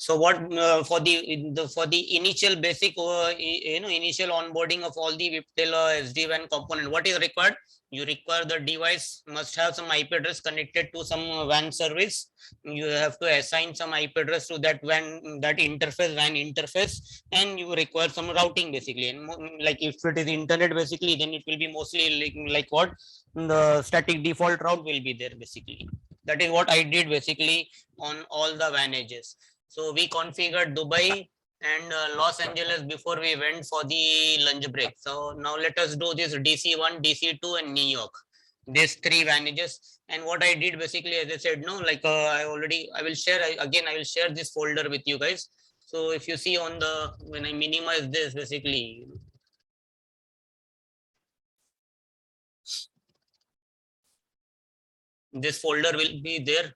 So what for the initial basic initial onboarding of all the Viptela SD-WAN component, what is required? You require the device must have some IP address connected to some WAN service. You have to assign some IP address to that WAN interface, and you require some routing basically. And like if it is internet basically, then it will be mostly like what the static default route will be there basically. That is what I did basically on all the WAN edges. So we configured Dubai and Los Angeles before we went for the lunch break. So now let us do this DC1, DC2 and New York. These three advantages. And what I did basically, as I said, no, like I will share again, I will share this folder with you guys. So if you see on the, when I minimize this basically, this folder will be there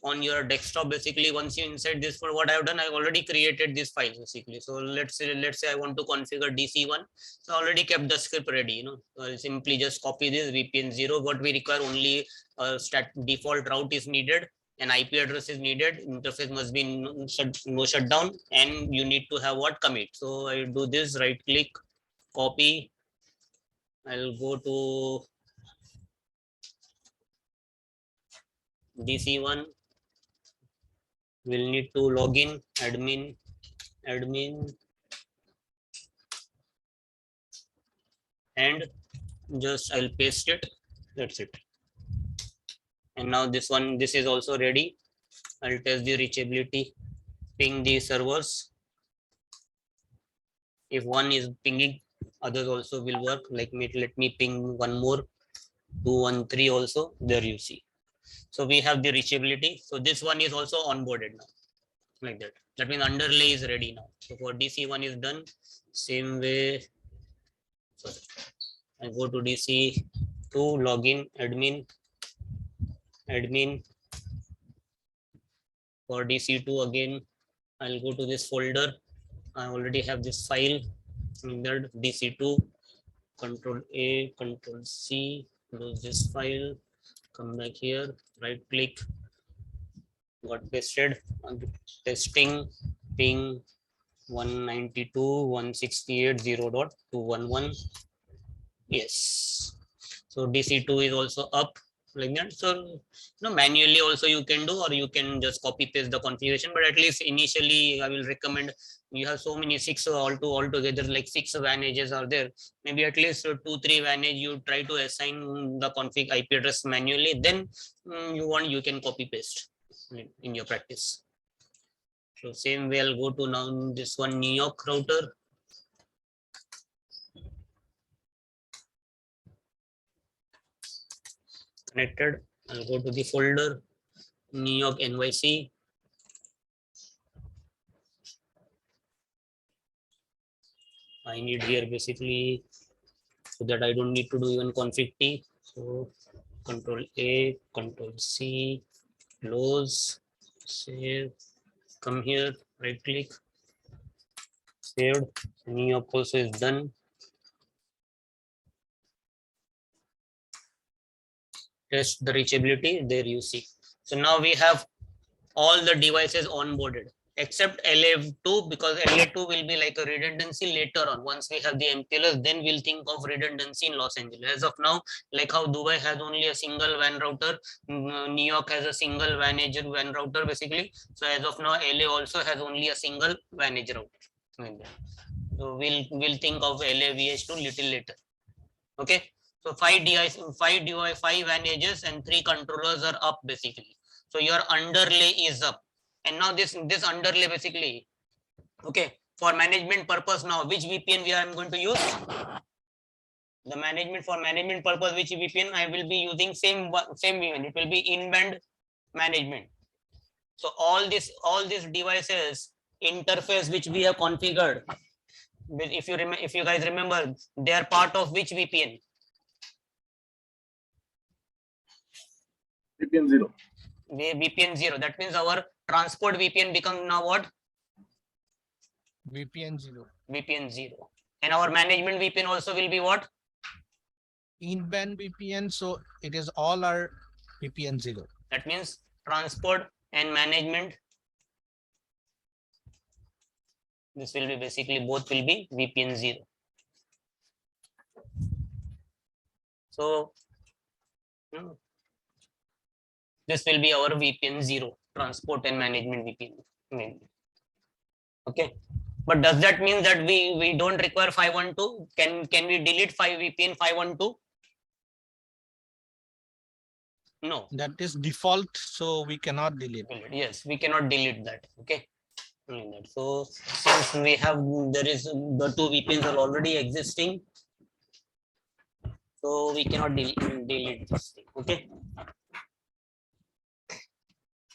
on your desktop basically. Once you insert this, for what I've done, I've already created this file basically. So let's say I want to configure DC1. So I already kept the script ready, I'll simply just copy this VPN 0. What we require, only default route is needed, an IP address is needed, interface must be no shutdown, and you need to have what commit. So I do this, right click, copy. I'll go to DC1. We'll need to log in, admin, and just I'll paste it. That's it. And now this is also ready. I'll test the reachability, ping the servers. If one is pinging, others also will work. Like let me ping one more, 213 also. There you see. So we have the reachability. So this one is also onboarded now, like that. That means underlay is ready now. So for DC1 is done. Same way. Sorry. I go to DC2, login, admin. For DC2 again, I'll go to this folder. I already have this file. DC2, Control A, Control C, close this file. Come back here, right click, got pasted, testing, ping 192.168.0.211. Yes. So DC2 is also up, like that. So manually also you can do, or you can just copy paste the configuration, but at least initially I will recommend, you have so many, altogether like 6 WAN edges are there, maybe at least 2-3 WAN edge you try to assign the config IP address manually, then you can copy paste in your practice. So same way I'll go to now this one, New York router. Connected. I'll go to the folder, New York NYC. I need here basically, so that I don't need to do even config T. So Control A, Control C, close, save, come here, right click, saved. New York also is done. Test the reachability, there you see. So now we have all the devices onboarded except LA2, because LA2 will be like a redundancy later on. Once we have the MPLS, then we'll think of redundancy in Los Angeles. As of now, like how Dubai has only a single WAN router, New York has a single WAN edge WAN router basically. So as of now, LA also has only a single WAN edge router. So we'll think of LA VH2 little later. Okay. So 5 WAN edges and 3 controllers are up basically. So your underlay is up. And now this underlay basically, okay, for management purpose now, which VPN I'm going to use? The management, for management purpose, which VPN I will be using? Same VPN. It will be in-band management. So all these devices interface which we have configured, if you guys remember, they are part of which VPN? VPN 0. VPN 0. That means our transport VPN becomes now what? VPN 0. VPN 0. And our management VPN also will be what? In-band VPN. So it is all our VPN 0. That means transport and management This will be basically both will be VPN 0. So this will be our VPN 0, transport and management VPN. Okay. But does that mean that we don't require 512? Can we delete 5 VPN 512? No. That is default, so we cannot delete. Yes, we cannot delete that. Okay. So since we have there is the 2 VPNs are already existing, so we cannot delete this thing. Okay.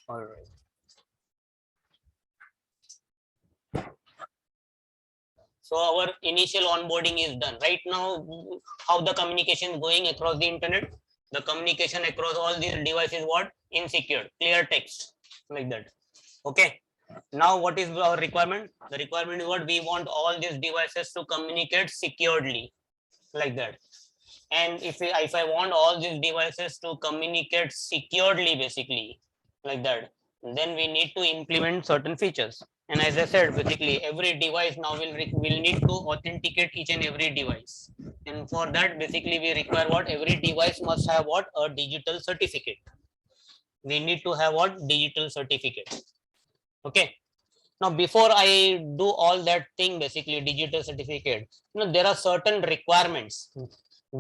All right. So our initial onboarding is done. Right now, how the communication is going across the internet? The communication across all these devices, what? Insecure, clear text, like that. Okay. Now, what is our requirement? The requirement is what? We want all these devices to communicate securely, like that. And if I want all these devices to communicate securely, basically, like that, then we need to implement certain features. And as I said, basically every device now will need to authenticate each and every device. And for that, basically we require what? Every device must have what? A digital certificate. We need to have what? Digital certificate. Okay. Now, before I do all that thing, basically digital certificate, there are certain requirements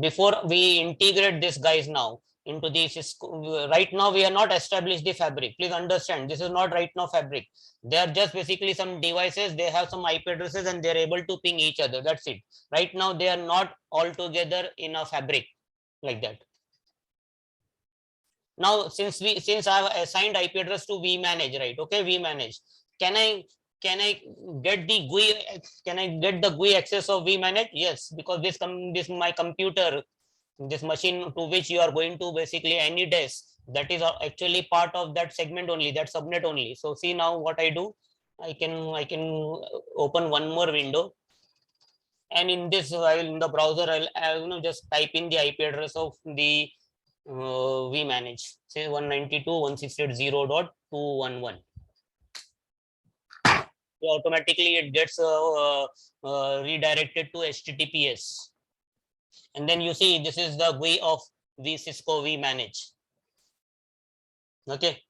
before we integrate this guys now into this. Right now we are not established the fabric. Please understand, this is not right now fabric. They are just basically some devices, they have some IP addresses and they're able to ping each other. That's it. Right now they are not all together in a fabric like that. Now since I have assigned IP address to vmanage, right? Okay, vmanage, can I get the GUI? Can I get the GUI access of vmanage? Yes, because this my computer, this machine to which you are going to basically any desk, that is actually part of that segment only, that subnet only. So see now what I do, I can open one more window, and in this I will in the browser I'll just type in the IP address of the vmanage, say 192.168.0.211. So automatically it gets redirected to HTTPS. And then you see this is the GUI of the Cisco vmanage. Okay.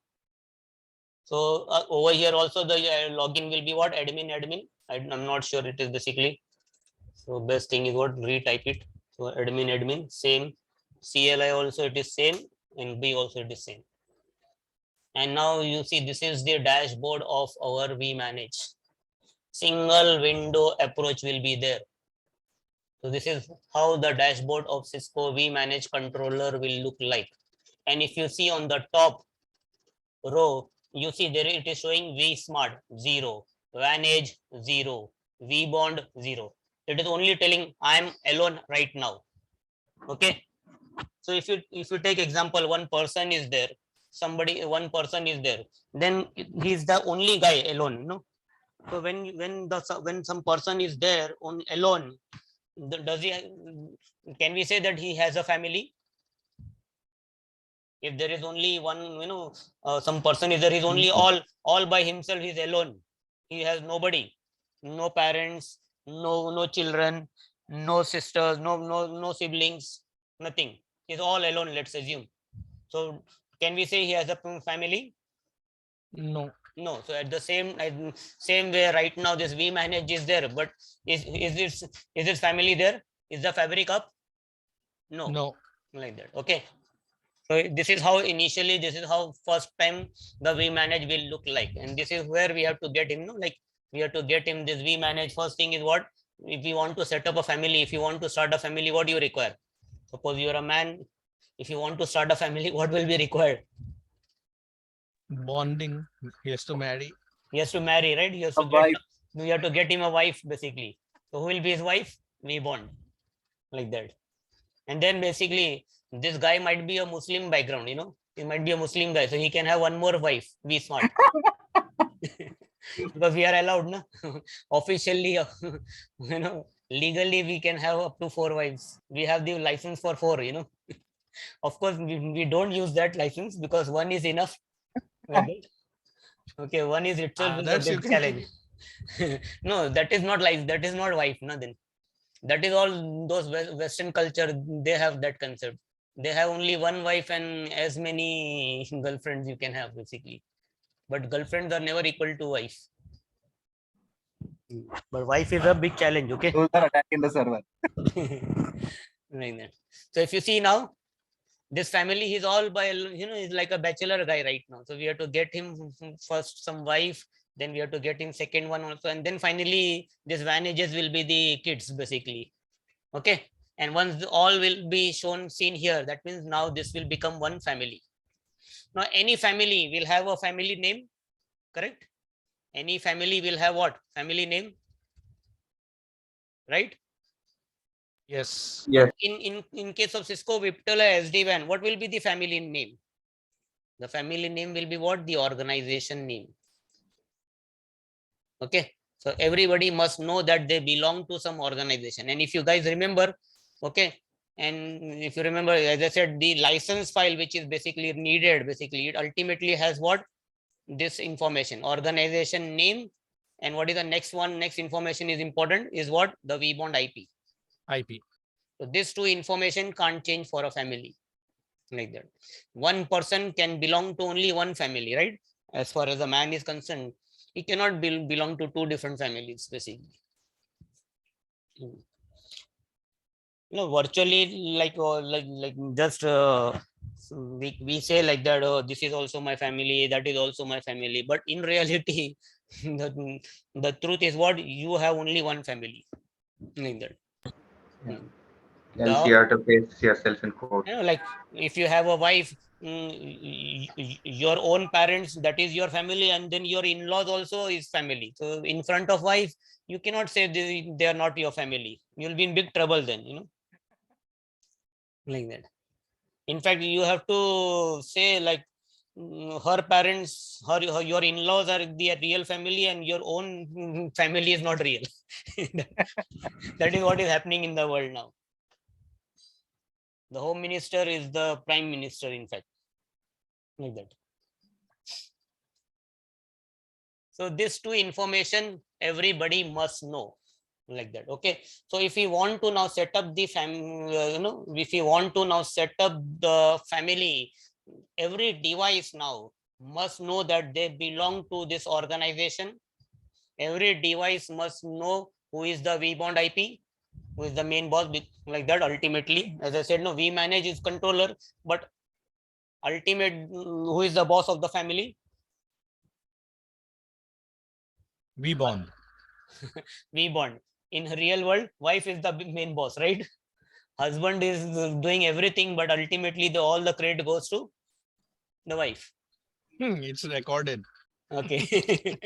So over here also the login will be what? Admin. I'm not sure, it is basically. So best thing is what? Retype it. So admin, same. CLI also it is same, and B also it is same. And now you see this is the dashboard of our vmanage. Single window approach will be there. So this is how the dashboard of Cisco vmanage controller will look like. And if you see on the top row, you see there it is showing vsmart 0, vanage 0, vbond 0. It is only telling I am alone right now. Okay. So if you take example, one person is there, one person is there, then he's the only guy alone, So when some person is there on alone, does he, can we say that he has a family? If there is only one, some person is there, he's only all by himself, he's alone, he has nobody, no parents, no children, no sisters, no siblings, nothing, he's all alone, let's assume. So can we say he has a family? No. So at the same way, right now this vmanage is there, but is this family there? Is the fabric up? No, like that. Okay. So this is how initially, this is how first time the vmanage will look like, and this is where we have to get him. We have to get him this vmanage. First thing is what? If you want to set up a family, if you want to start a family, what do you require? Suppose you are a man. If you want to start a family, what will be required? Bonding. He has to marry. He has to marry, right? You have to get him a wife, basically. So who will be his wife? We bond, like that. And then basically this guy might be a Muslim background, he might be a Muslim guy, so he can have one more wife. Be smart. Because we are allowed, no? Officially, legally we can have up to 4 wives. We have the license for 4, Of course, we don't use that license because one is enough. Okay, one is itself a big challenge. No, that is not life. That is not wife. No, then that is all those Western culture. They have that concept. They have only one wife and as many girlfriends you can have basically. But girlfriends are never equal to wife. But wife is a big challenge. Okay. Those are attacking the server. Like that. So if you see now, this family, he's all by, he's like a bachelor guy right now. So we have to get him first some wife, then we have to get him second one also, and then finally this advantages will be the kids basically. Okay. And once all will be seen here, that means now this will become one family. Now any family will have a family name, correct? Any family will have what? Family name, right? Yes. Yes. In case of Cisco, Viptala, Sdwan, what will be the family name? The family name will be what? The organization name. Okay. So everybody must know that they belong to some organization. And if you guys remember, okay, and if you remember, as I said, the license file, which is basically needed, basically it ultimately has what? This information, organization name. And what is the next one? Next information is important is what? The vbond IP. IP. So these two information can't change for a family like that. One person can belong to only one family, right? As far as a man is concerned, he cannot belong to two different families basically. Virtually like just we say like that, oh, this is also my family, that is also my family, but in reality the truth is what? You have only one family like that. Yeah. The, Else you have to face yourself in court. like if you have a wife, your own parents, that is your family, and then your in-laws also is family. So in front of wife, you cannot say they are not your family. You'll be in big trouble then, like that. In fact, you have to say like her parents, your in-laws are the real family, and your own family is not real. That is what is happening in the world now. The home minister is the prime minister, in fact, like that. So this two information everybody must know like that. Okay. So if we want to now set up the if we want to now set up the family, every device now must know that they belong to this organization. Every device must know who is the vbond IP, who is the main boss, like that. Ultimately, as I said, no, we manage is controller, but ultimate, who is the boss of the family? vBond. vbond. In real world, wife is the main boss, right? Husband is doing everything, but ultimately all the credit goes to the wife. It's recorded. Okay.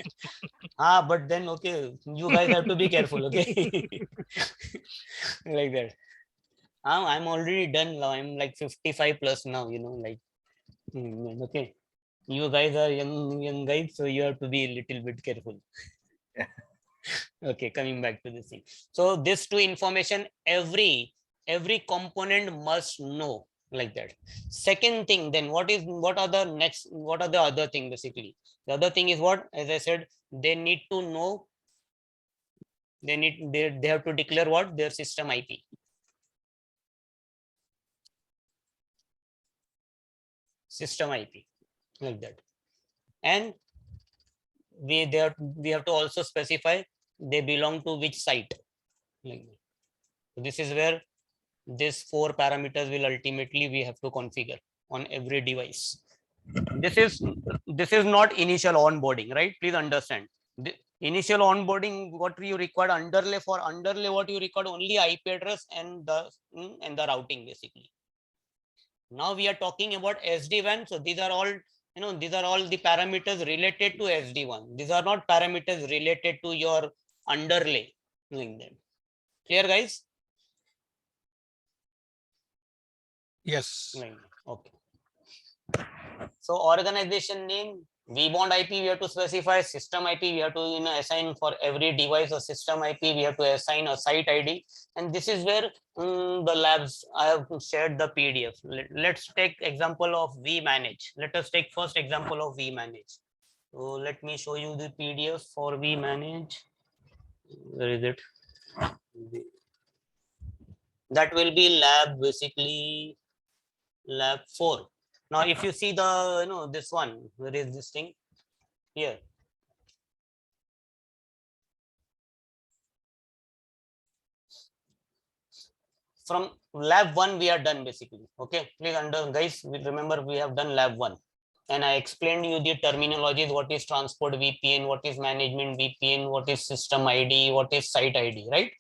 But then okay, you guys have to be careful, okay? Like that. I'm already done now. I'm like 55 plus now, like okay. You guys are young guys, so you have to be a little bit careful. Yeah. Okay, coming back to this thing. So this two information, every component must know like that. Second thing, then what are the other thing basically? The other thing is what? As I said, they need to know, they have to declare what? Their system IP. System IP, like that. And we have to also specify they belong to which site. Like that. So this is where these 4 parameters will ultimately we have to configure on every device. This is not initial onboarding, right? Please understand. The initial onboarding, what you require underlay, what you require only IP address and the routing basically. Now we are talking about SD-WAN. So these are all the parameters related to SD-WAN. These are not parameters related to your underlay. Like that. Clear, guys? Yes. Okay. So organization name, vbond IP, we have to specify. System IP, we have to assign for every device a system IP. We have to assign a site ID, and this is where the labs I have shared the PDF. Let's take example of vmanage. Let us take first example of vmanage. So let me show you the PDF for vManage. Where is it? That will be lab, basically lab 4. Now if you see the this one, where is this thing? Here. From lab 1 we are done basically. Okay, please guys, remember we have done lab 1 and I explained you the terminologies, what is transport VPN, what is management VPN, what is system ID, what is site ID, right?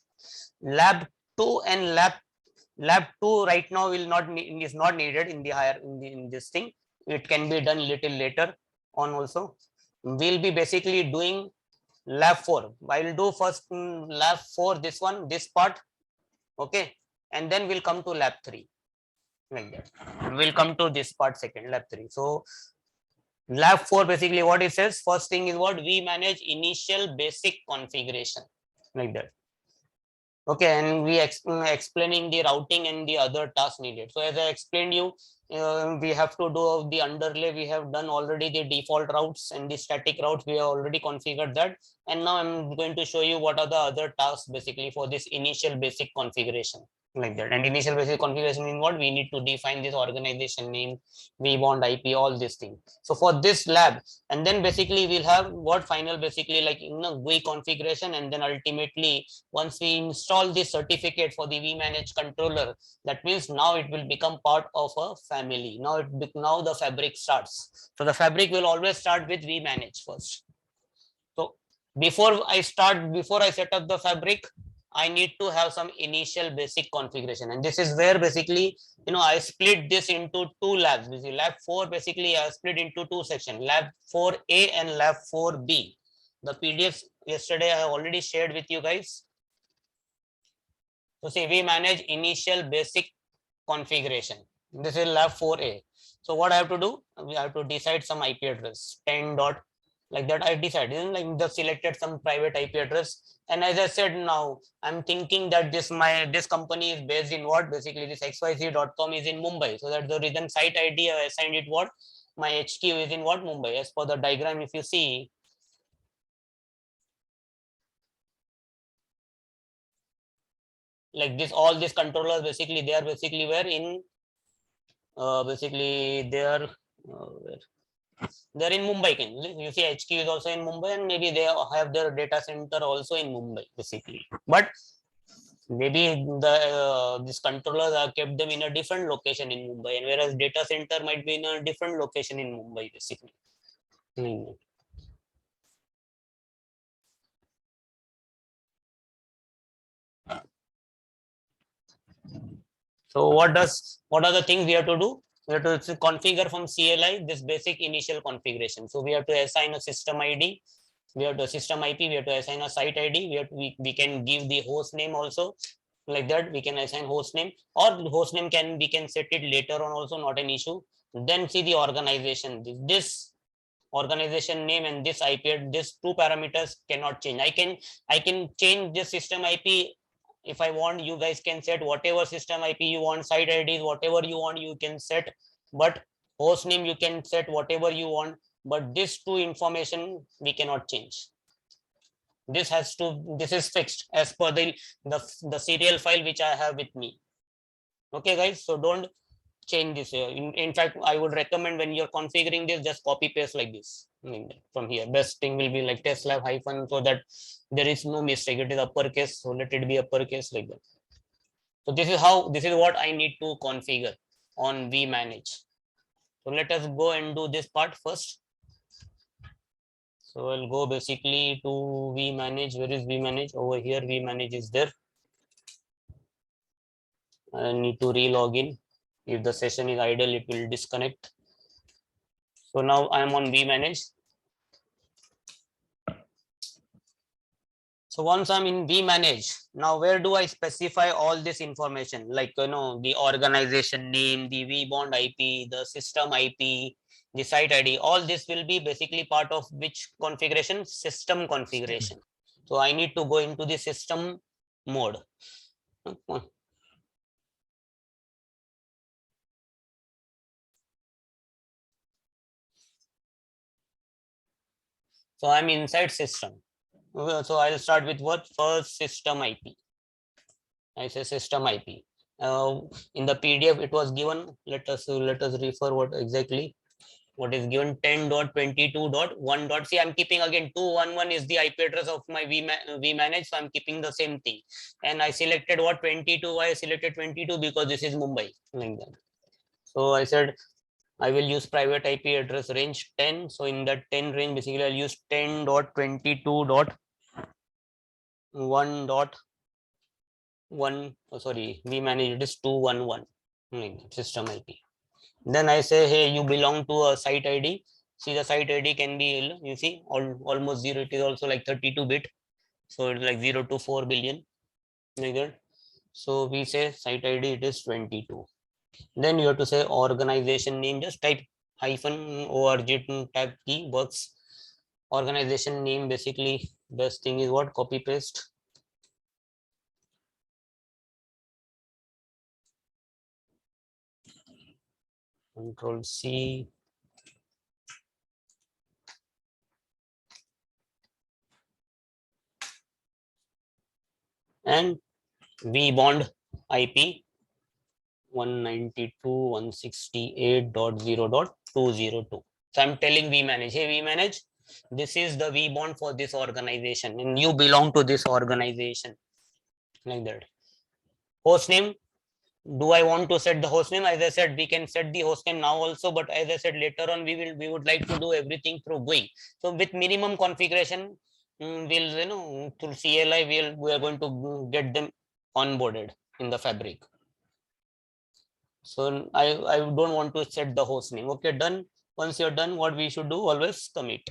Lab 2 and lab 2 right now is not needed in the higher in this thing. It can be done little later on also. We'll be basically doing lab 4. I will do first lab 4, this one, this part, okay, and then we'll come to lab 3, like that. We'll come to this part second, lab 3. So lab 4 basically what it says, first thing is what we manage initial basic configuration, like that. Okay, and we explaining the routing and the other tasks needed. So as I explained you, we have to do the underlay. We have done already the default routes and the static routes. We have already configured that. And now I'm going to show you what are the other tasks basically for this initial basic configuration, like that. And initial basic configuration in what we need to define this organization name, vbond IP, all these things. So for this lab, and then basically we'll have what final basically like GUI configuration, and then ultimately once we install this certificate for the vManage controller, that means now it will become part of a family. Now the fabric starts. So the fabric will always start with vManage first. So before I set up the fabric, I need to have some initial basic configuration, and this is where basically I split this into two labs. Lab 4 basically I split into two sections, lab 4A and lab 4B. The PDFs yesterday I have already shared with you guys. So see, we manage initial basic configuration. This is lab 4A. So what I have to do? We have to decide some IP address 10 dot like that. I decided like the selected some private IP address. And as I said, now I'm thinking that this company is based in what? Basically this xyz.com is in Mumbai. So that's the reason site ID I assigned it what? My HQ is in what? Mumbai. As per the diagram, if you see, like this, all these controllers basically they are basically where in basically they're in Mumbai. You see HQ is also in Mumbai, and maybe they have their data center also in Mumbai basically, but maybe these controllers are kept them in a different location in Mumbai, and whereas data center might be in a different location in Mumbai basically. So what are the things we have to do? We have to configure from CLI this basic initial configuration. So we have to assign a system ID, we have to system IP, we have to assign a site ID, we can give the host name also, like that. We can assign host name, or host name we can set it later on also, not an issue. Then see the organization. This organization name and this IP, this two parameters cannot change. I can change this system IP if I want. You guys can set whatever system IP you want, site IDs, whatever you want, you can set, but host name you can set whatever you want, but this two information we cannot change. This is fixed as per the serial file which I have with me. Okay guys, so don't change this here. In fact, I would recommend when you're configuring this, just copy paste like this from here. Best thing will be like test lab hyphen, so that there is no mistake. It is uppercase, so let it be uppercase like that. So this is what I need to configure on vManage. So let us go and do this part first. So I'll go basically to vManage. Where is vManage? Over here, vManage is there. I need to re-log in. If the session is idle, it will disconnect. So now I am on vManage. So once I'm in vManage, now where do I specify all this information? Like, the organization name, the vbond IP, the system IP, the site ID, all this will be basically part of which configuration? System configuration. So I need to go into the system mode. So I'm inside system. Okay, so I'll start with what? First system IP. I say system IP. In the PDF it was given. Let us refer what exactly what is given. 10.22.1. See, I'm keeping again 211 is the IP address of my vmanage, so I'm keeping the same thing. And I selected what 22. Why I selected 22? Because this is Mumbai, like that. So I said I will use private IP address range 10. So in that 10 range, basically I'll use 10.22.1.1. Oh, sorry, vmanage it is 211, system IP. Then I say, hey, you belong to a site ID. See, the site ID can be, you see, almost zero. It is also like 32-bit. So it's like 0 to 4 billion, like that. So we say site ID, it is 22. Then you have to say organization name, just type -org type key works. Organization name, basically best thing is what? Copy paste. Control C. And vbond IP 192.168.0.202. So I'm telling vmanage, hey vmanage, this is the vbond for this organization and you belong to this organization, like that. Host name, do I want to set the host name? As I said, we can set the host name now also, but as I said, later on we would like to do everything through GUI. So with minimum configuration, we'll through CLI we are going to get them onboarded in the fabric. So I don't want to set the host name. Okay, done. Once you're done, what we should do, always commit,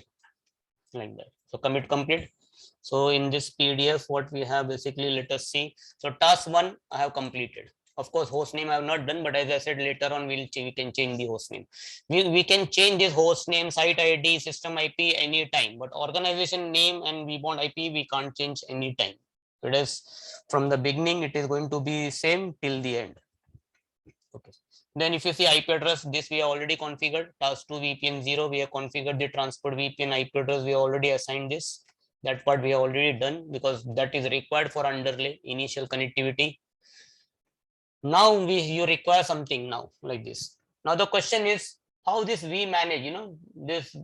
like that. So commit complete. So in this PDF, what we have basically, let us see. So task 1 I have completed. Of course, host name I have not done, but as I said, later on we can change the host name. We can change this host name, site ID, system IP anytime, but organization name and vbond IP we can't change anytime. It is from the beginning, it is going to be same till the end. Okay. Then if you see IP address, this we have already configured. Task 2 VPN 0, we have configured the transport VPN IP address. We already assigned this. That part we have already done because that is required for underlay initial connectivity. Now you require something now like this. Now the question is how this vmanage, this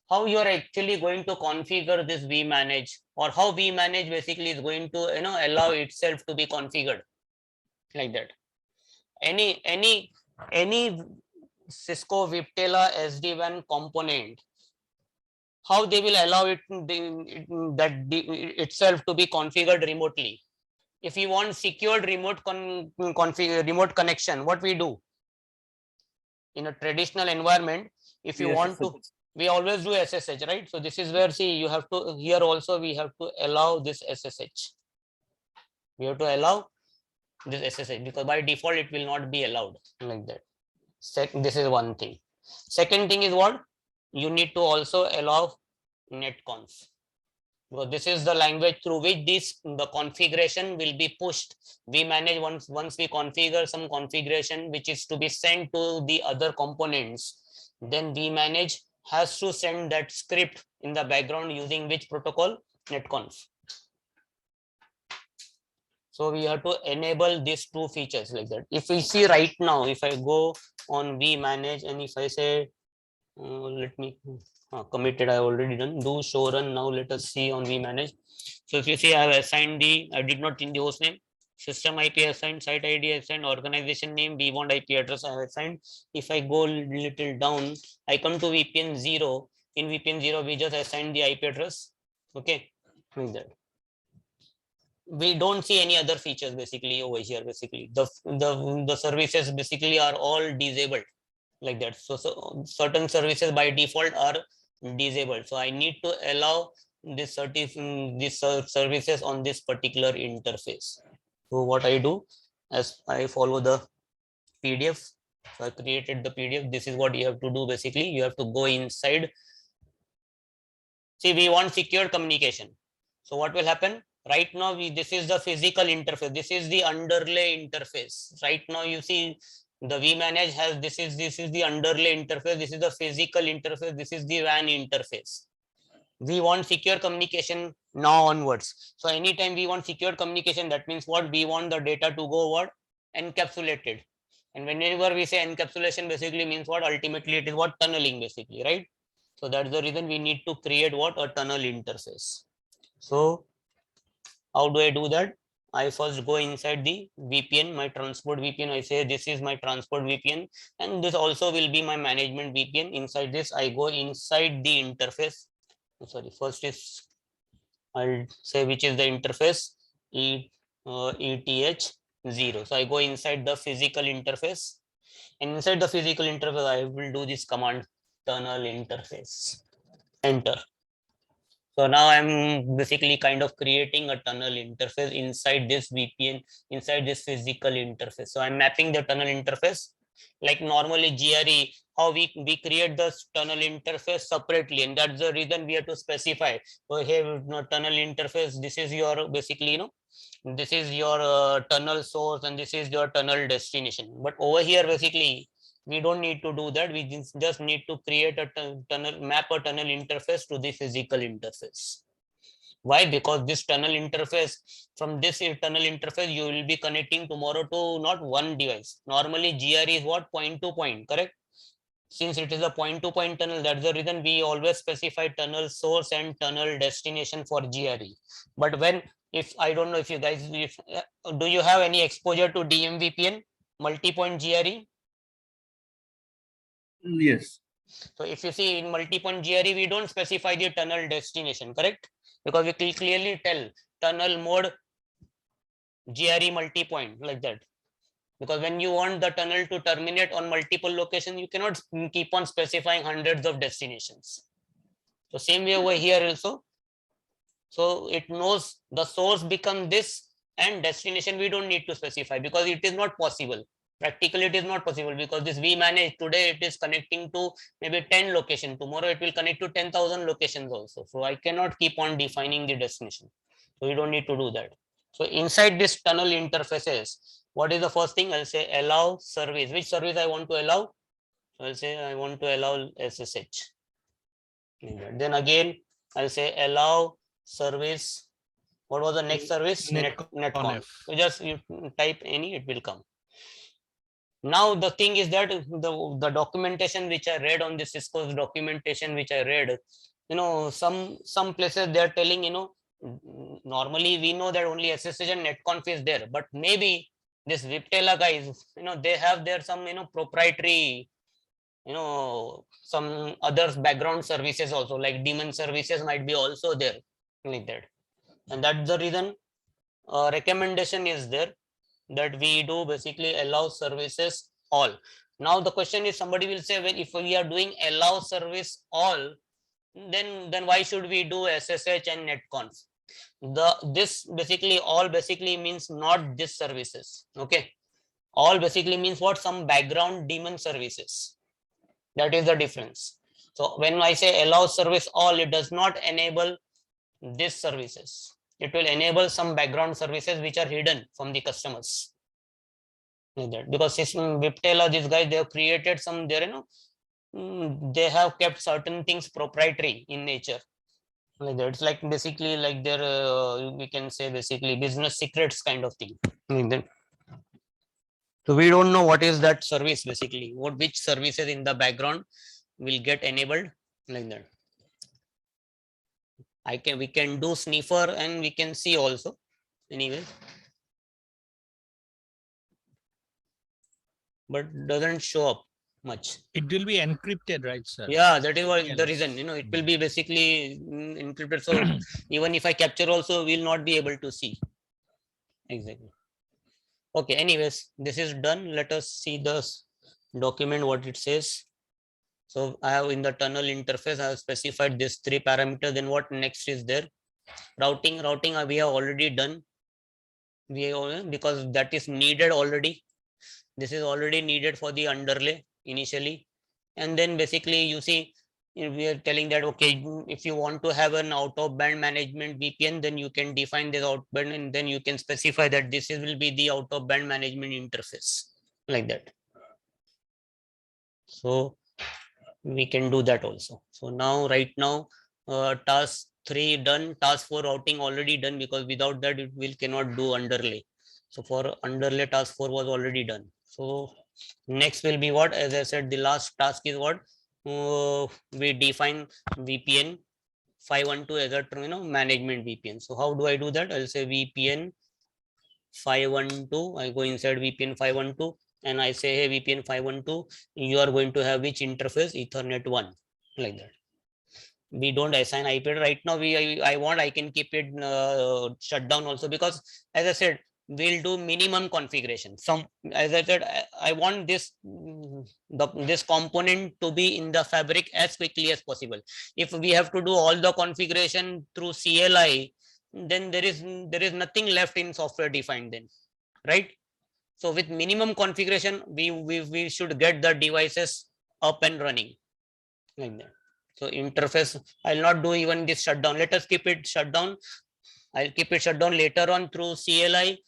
how you are actually going to configure this vmanage, or how vmanage basically is going to allow itself to be configured, like that. Any Cisco Viptela SD-WAN component, how they will allow itself to be configured remotely. If we want secured remote remote connection, what we do in a traditional environment, if you want to, we always do SSH, right? So this is where, see, you have to, here also we have to allow this SSH. We have to allow this SSH because by default it will not be allowed, like that. This is one thing. Second thing is what? You need to also allow netconf, because this is the language through which the configuration will be pushed. Vmanage, once we configure some configuration which is to be sent to the other components, then vmanage has to send that script in the background using which protocol? Netconf. So we have to enable these two features, like that. If we see right now, if I go on vmanage and if I say let me committed, I already done, do show run. Now let us see on vmanage. So if you see, I have assigned I did not change the host name, system IP assigned, site ID assigned, organization name, vbond IP address I have assigned. If I go little down, I come to VPN 0. In VPN 0 we just assigned the IP address. Okay, like that. We don't see any other features basically over here. Basically the services basically are all disabled, like that. So certain services by default are disabled, so I need to allow this services on this particular interface. So what I do, as I follow the PDF, so I created the PDF. This is what you have to do. Basically you have to go inside. See, we want secure communication. So what will happen? Right now, this is the physical interface. This is the underlay interface. Right now, you see the vmanage has, this is the underlay interface. This is the physical interface. This is the WAN interface. we want secure communication now onwards. So anytime we want secure communication, that means what? We want the data to go what? Encapsulated. And whenever we say encapsulation, basically means what? Ultimately it is what? Tunneling basically, right? So that's the reason we need to create what? A tunnel interface. So how do I do that? I first go inside the VPN, my transport VPN. I say this is my transport VPN, and this also will be my management VPN. Inside this, I go inside the interface. Sorry, first is I'll say which is the interface ETH0. So I go inside the physical interface, and inside the physical interface, I will do this command tunnel interface. Enter. So now I'm basically kind of creating a tunnel interface inside this VPN, inside this physical interface. So I'm mapping the tunnel interface like normally GRE, how we create the tunnel interface separately, and that's the reason we have to specify. So here, tunnel interface, this is your basically, this is your tunnel source and this is your tunnel destination. But over here, basically, we don't need to do that. We just need to create a tunnel, map a tunnel interface to the physical interface. Why? Because this tunnel interface, from this tunnel interface, you will be connecting tomorrow to not one device. Normally, GRE is what? Point to point, correct? Since it is a point to point tunnel, that's the reason we always specify tunnel source and tunnel destination for GRE. But when, if I don't know if you guys, if do you have any exposure to DMVPN, multi-point GRE? Yes. So if you see in multi-point GRE, we don't specify the tunnel destination, correct? Because we can clearly tell tunnel mode GRE multi-point like that. Because when you want the tunnel to terminate on multiple locations, you cannot keep on specifying hundreds of destinations. So same way over here also. So it knows the source become this and destination we don't need to specify because it is not possible. Practically it is not possible because this we manage today, it is connecting to maybe 10 locations. Tomorrow it will connect to 10,000 locations also. So I cannot keep on defining the destination. So we don't need to do that. So inside this tunnel interfaces, what is the first thing? I'll say allow service. Which service I want to allow? So I'll say I want to allow SSH. Then again, I'll say allow service. What was the next service? Netcon. So just you type any, it will come. Now the thing is that the documentation which I read on the Cisco's documentation which I read, some places they are telling, normally we know that only SSH and netconf is there, but maybe this Viptela guys, they have their some, proprietary, some other background services also, like daemon services might be also there like that. And that's the reason recommendation is there that we do basically allow services all. Now the question is, somebody will say, well, if we are doing allow service all, then why should we do SSH and netconf? This basically all basically means not this services. Okay, all basically means what? Some background daemon services. That is the difference. So when I say allow service all, it does not enable these services. It will enable some background services which are hidden from the customers. Like that. Because system Viptela, these guys, they have created some there, they have kept certain things proprietary in nature. Like that. It's like basically like their we can say basically business secrets kind of thing. Like that. So we don't know what is that service basically, which services in the background will get enabled like that. We can do sniffer and we can see also anyway, but doesn't show up much. It will be encrypted, right, sir? Yeah, that is what the reason, it will be basically encrypted. So even if I capture also, we'll not be able to see. Exactly. Okay, anyways, this is done. Let us see the document, what it says. So I have in the tunnel interface, I have specified this 3 parameters. Then what next is there? Routing we have already done. Because that is needed already. This is already needed for the underlay initially. And then basically you see, we are telling that, okay, if you want to have an out of band management VPN, then you can define this out band and then you can specify that this will be the out of band management interface like that. So we can do that also. So now, right now, task 3 done, task 4 routing already done, because without that it will cannot do underlay. So for underlay, task 4 was already done. So next will be what? As I said, the last task is what? We define VPN 512 as a management VPN. So how do I do that? I'll say VPN 512. I go inside VPN 512 and I say, hey, VPN 512, you are going to have which interface? Ethernet 1, like that. We don't assign IP right now. I can keep it shut down also, because as I said, we'll do minimum configuration. As I said, I want this component to be in the fabric as quickly as possible. If we have to do all the configuration through CLI, then there is nothing left in software defined then, right? So with minimum configuration, we should get the devices up and running like that. So interface, I'll not do even this shutdown. Let us keep it shut down. I'll keep it shut down later on through CLI.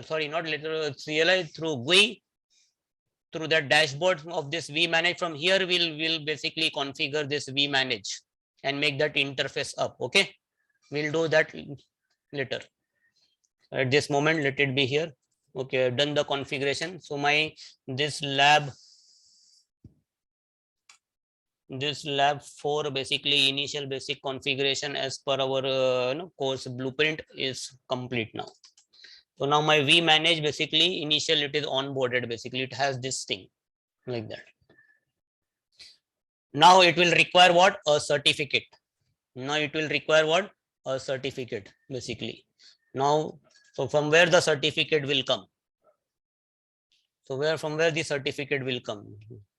Sorry, not later, CLI through GUI. Through the dashboard of this vManage. From here, we'll basically configure this vManage and make that interface up. Okay, we'll do that later. At this moment, let it be here. Okay, done the configuration. So this lab 4 basically initial basic configuration as per our course blueprint is complete now. So now my vManage basically initial it is onboarded, basically it has this thing like that. Now it will require what? A certificate. Now it will require what? A certificate basically. Now, so from where the certificate will come? So from where the certificate will come?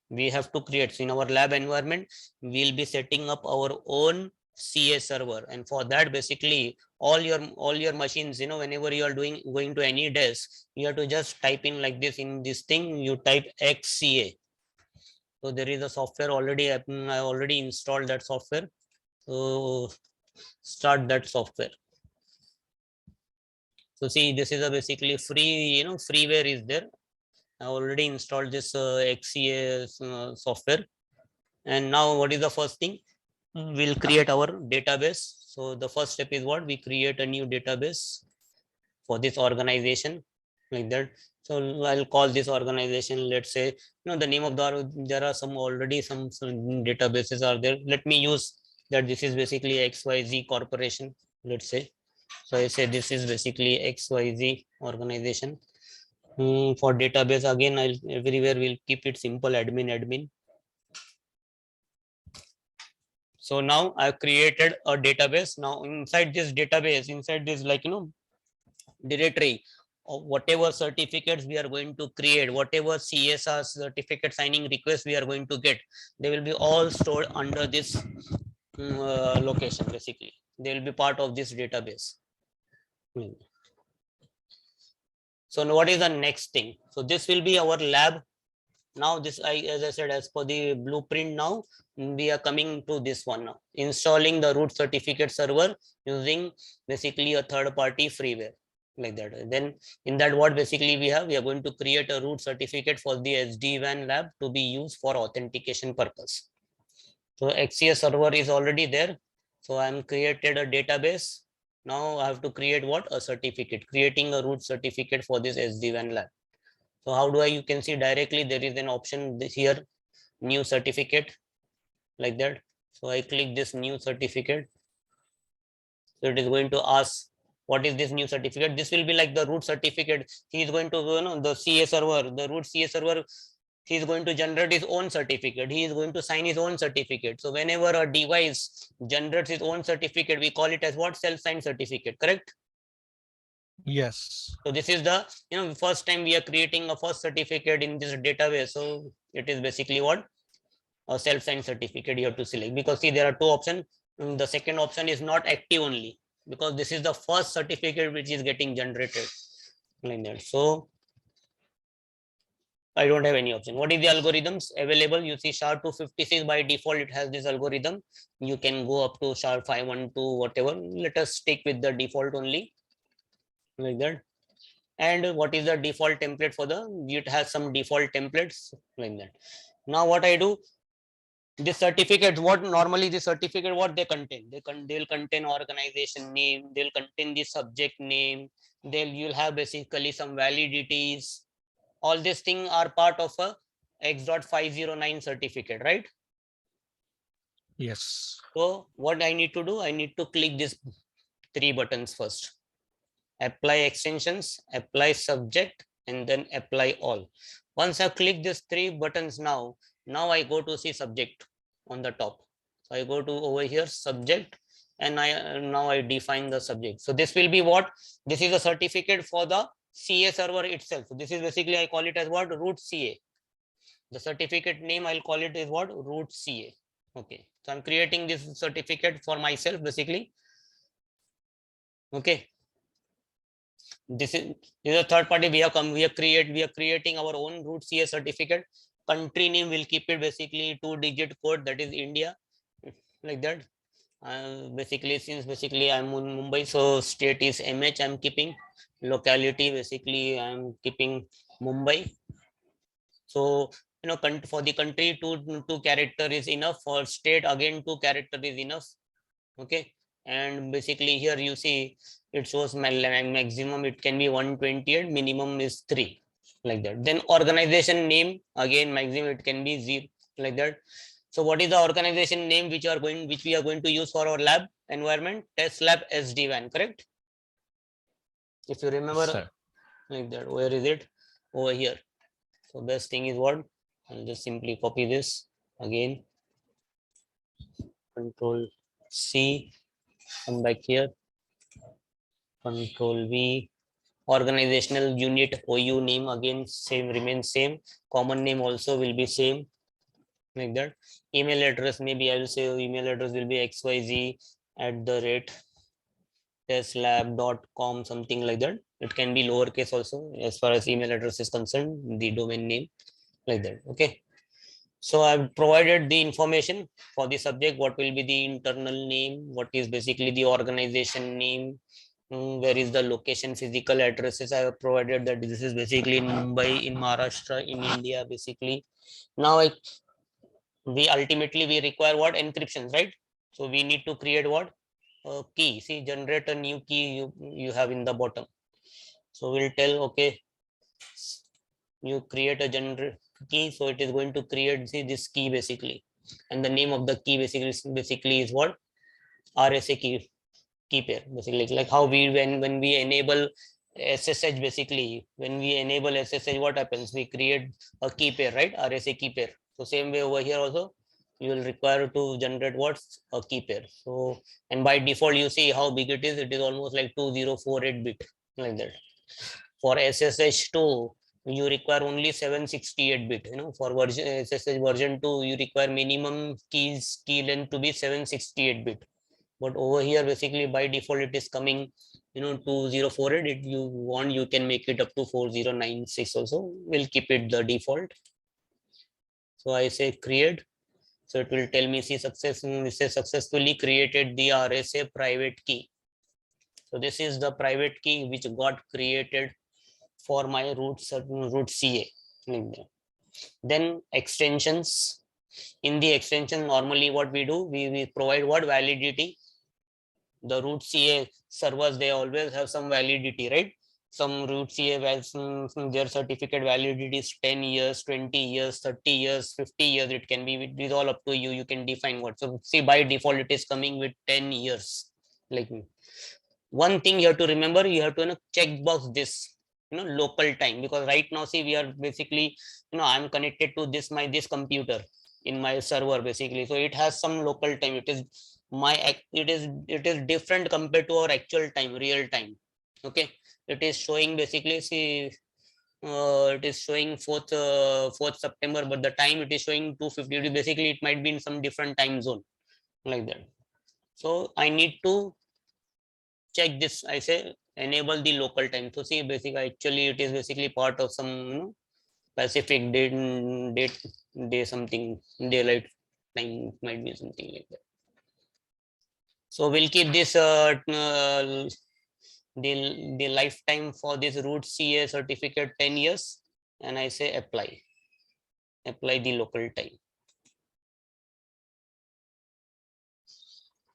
We have to create. So in our lab environment, we'll be setting up our own CA server, and for that basically all your machines, whenever you are going to any desk, you have to just type in like this. In this thing you type XCA. So there is a software already. I already installed that software. So start that software. So see, this is a basically free, freeware is there. I already installed this XCA software. And now what is the first thing? We'll create our database. So the first step is what? We create a new database for this organization like that. So I'll call this organization, let's say, the name of there are some databases are there. Let me use that this is basically XYZ Corporation, let's say. So I say this is basically XYZ organization. For database, again, everywhere we'll keep it simple, admin. So now I've created a database. Now inside this database, inside this directory of whatever certificates we are going to create, whatever CSR certificate signing requests we are going to get, they will be all stored under this location. Basically, they will be part of this database. So now what is the next thing? So this will be our lab. Now this, as I said, as per the blueprint, now we are coming to this one now, installing the root certificate server using basically a third-party freeware like that. Then in that, what basically we are going to create a root certificate for the Sdwan lab to be used for authentication purpose. So XCS server is already there. So I'm created a database. Now I have to create what? A certificate, creating a root certificate for this Sdwan lab. So how do I? You can see directly there is an option here, new certificate, like that. So I click this new certificate. So it is going to ask, what is this new certificate? This will be like the root certificate. He is going to, the CA server, the root CA server, he is going to generate his own certificate. He is going to sign his own certificate. So whenever a device generates his own certificate, we call it as what? Self-signed certificate, correct? Yes. So this is the first time we are creating a first certificate in this database. So it is basically what? A self-signed certificate you have to select, because see, there are two options. The second option is not active only, because this is the first certificate which is getting generated like that. So I don't have any option. What is the algorithms available? You see SHA-256 by default, it has this algorithm. You can go up to SHA-512, whatever. Let us stick with the default only like that. And what is the default template for it has some default templates like that. Now what I do, This certificate, what normally the certificate, what they contain, they'll contain organization name, they'll contain the subject name, you'll have basically some validities. All these things are part of a X.509 certificate, right? Yes. So what I need to do, I need to click these three buttons first: apply extensions, apply subject, and then apply all. Once I click these three buttons, now I go to see subject on the top. So I go to over here subject, and I now I define the subject. So this will be what? This is a certificate for the CA server itself. So this is basically, I call it as what? Root CA. The certificate name I'll call it is what? Root CA. Okay, so I'm creating this certificate for myself basically. Okay, this is a third party. We are creating our own root CA certificate. Country name will keep it basically 2-digit code, that is India, like that. Basically, since basically I'm in Mumbai, so state is MH, I'm keeping. Locality basically I'm keeping Mumbai. So for the country, two character is enough. For state, again 2 character is enough. Okay, and basically here you see it shows maximum it can be 128, minimum is 3, like that. Then organization name, again maximum it can be 0, like that. So what is the organization name which we are going to use for our lab environment? Test lab Sdwan, correct? If you remember, Sir. like that. Where is it? Over here. So best thing is what? I'll just simply copy this again, Control C, come back here, Control V. Organizational unit OU name again same, remains same. Common name also will be same, like that. Email address, maybe I will say email address will be xyz@testlab.com, something like that. It can be lowercase also as far as email address is concerned, the domain name, like that. Okay, so I've provided the information for the subject, what will be the internal name, what is basically the organization name, where is the location, physical addresses. I have provided that this is basically in Mumbai, in Maharashtra, in India basically. Now we ultimately we require what? Encryptions, right? So we need to create what? A key. See, generate a new key you have in the bottom. So we'll tell, okay, you create a generate key, so it is going to create, see, this key basically, and the name of the key basically is what? RSA key pair, basically, like how we when we enable SSH, basically when we enable SSH, what happens? We create a key pair, right? RSA key pair. So same way over here also you will require to generate what? A key pair. So, and by default you see how big it is. It is almost like 2048 bit, like that. For SSH2 you require only 768 bit. For version SSH version 2 you require minimum key length to be 768 bit. But over here basically by default it is coming 2048. If you want you can make it up to 4096 also. We'll keep it the default. So I say create. So it will tell me, see, successfully created the RSA private key. So this is the private key which got created for my root CA. Then extensions. In the extension, normally what we do, we provide what? Validity. The root CA servers, they always have some validity, right? Some root CA their certificate validity is 10 years, 20 years, 30 years, 50 years. It can be, it is all up to you. You can define what. So see, by default it is coming with 10 years. Like, one thing you have to remember, you have to check box this local time, because right now see we are basically I'm connected to this computer in my server basically, so it has some local time. It is different compared to our actual time, real time. Okay, it is showing basically, see, it is showing 4th September, but the time it is showing 2:50. Basically it might be in some different time zone, like that. So I need to check this. I say enable the local time. So see, basically actually it is basically part of some Pacific day something, daylight time, might be something like that. So we'll keep this the lifetime for this root CA certificate 10 years, and I say apply the local time.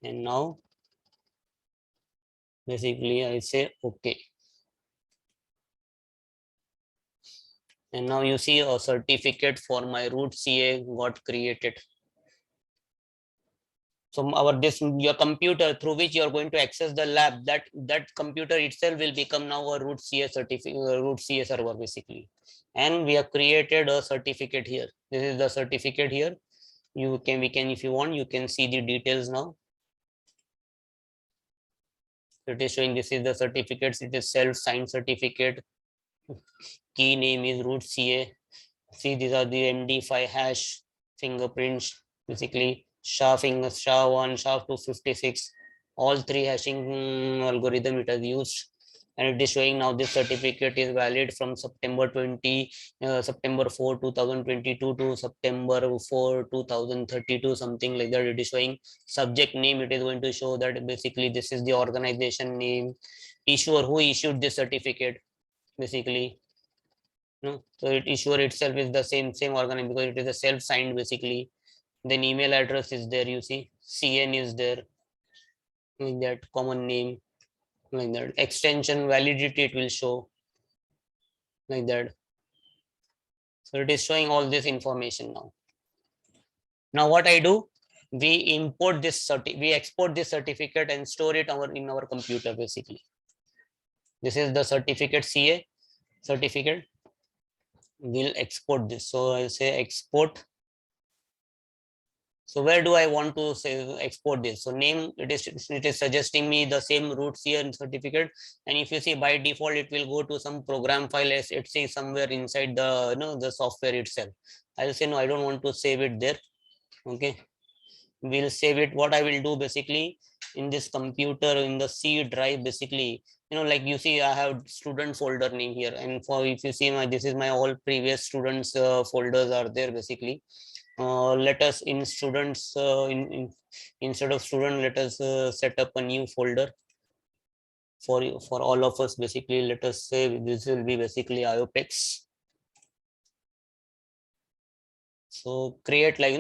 And now basically I say okay. And now you see a certificate for my root CA got created. So your computer through which you are going to access the lab, that computer itself will become now a root CA certificate, root CA server basically. And we have created a certificate here. This is the certificate here. We can, if you want, you can see the details now. It is showing this is the certificates. It is self-signed certificate. Key name is root CA. See, these are the MD5 hash fingerprints, basically SHA-1, SHA-256, all three hashing algorithm it has used. And it is showing now this certificate is valid from September 4, 2022 to September 4, 2032, something like that. It is showing subject name. It is going to show that basically this is the organization name, issuer who issued this certificate, basically. No, so it issuer itself is the same organization because it is a self-signed basically. Then email address is there, you see, CN is there, like that, common name, like that, extension validity it will show, like that. So it is showing all this information now. Now what I do, we import this we export this certificate and store it in our computer basically. This is the certificate CA certificate. We'll export this. So I'll say export. So where do I want to say export this? So name, it is suggesting me the same roots here in certificate. And if you see by default, it will go to some program file as it says somewhere inside the the software itself. I'll say no, I don't want to save it there. Okay, we'll save it. What I will do basically in this computer in the C drive, basically, like you see, I have student folder name here, and for if you see this is my all previous students folders are there basically. Let us in students instead of student, let us set up a new folder for all of us basically. Let us say this will be basically IOPEX. So create like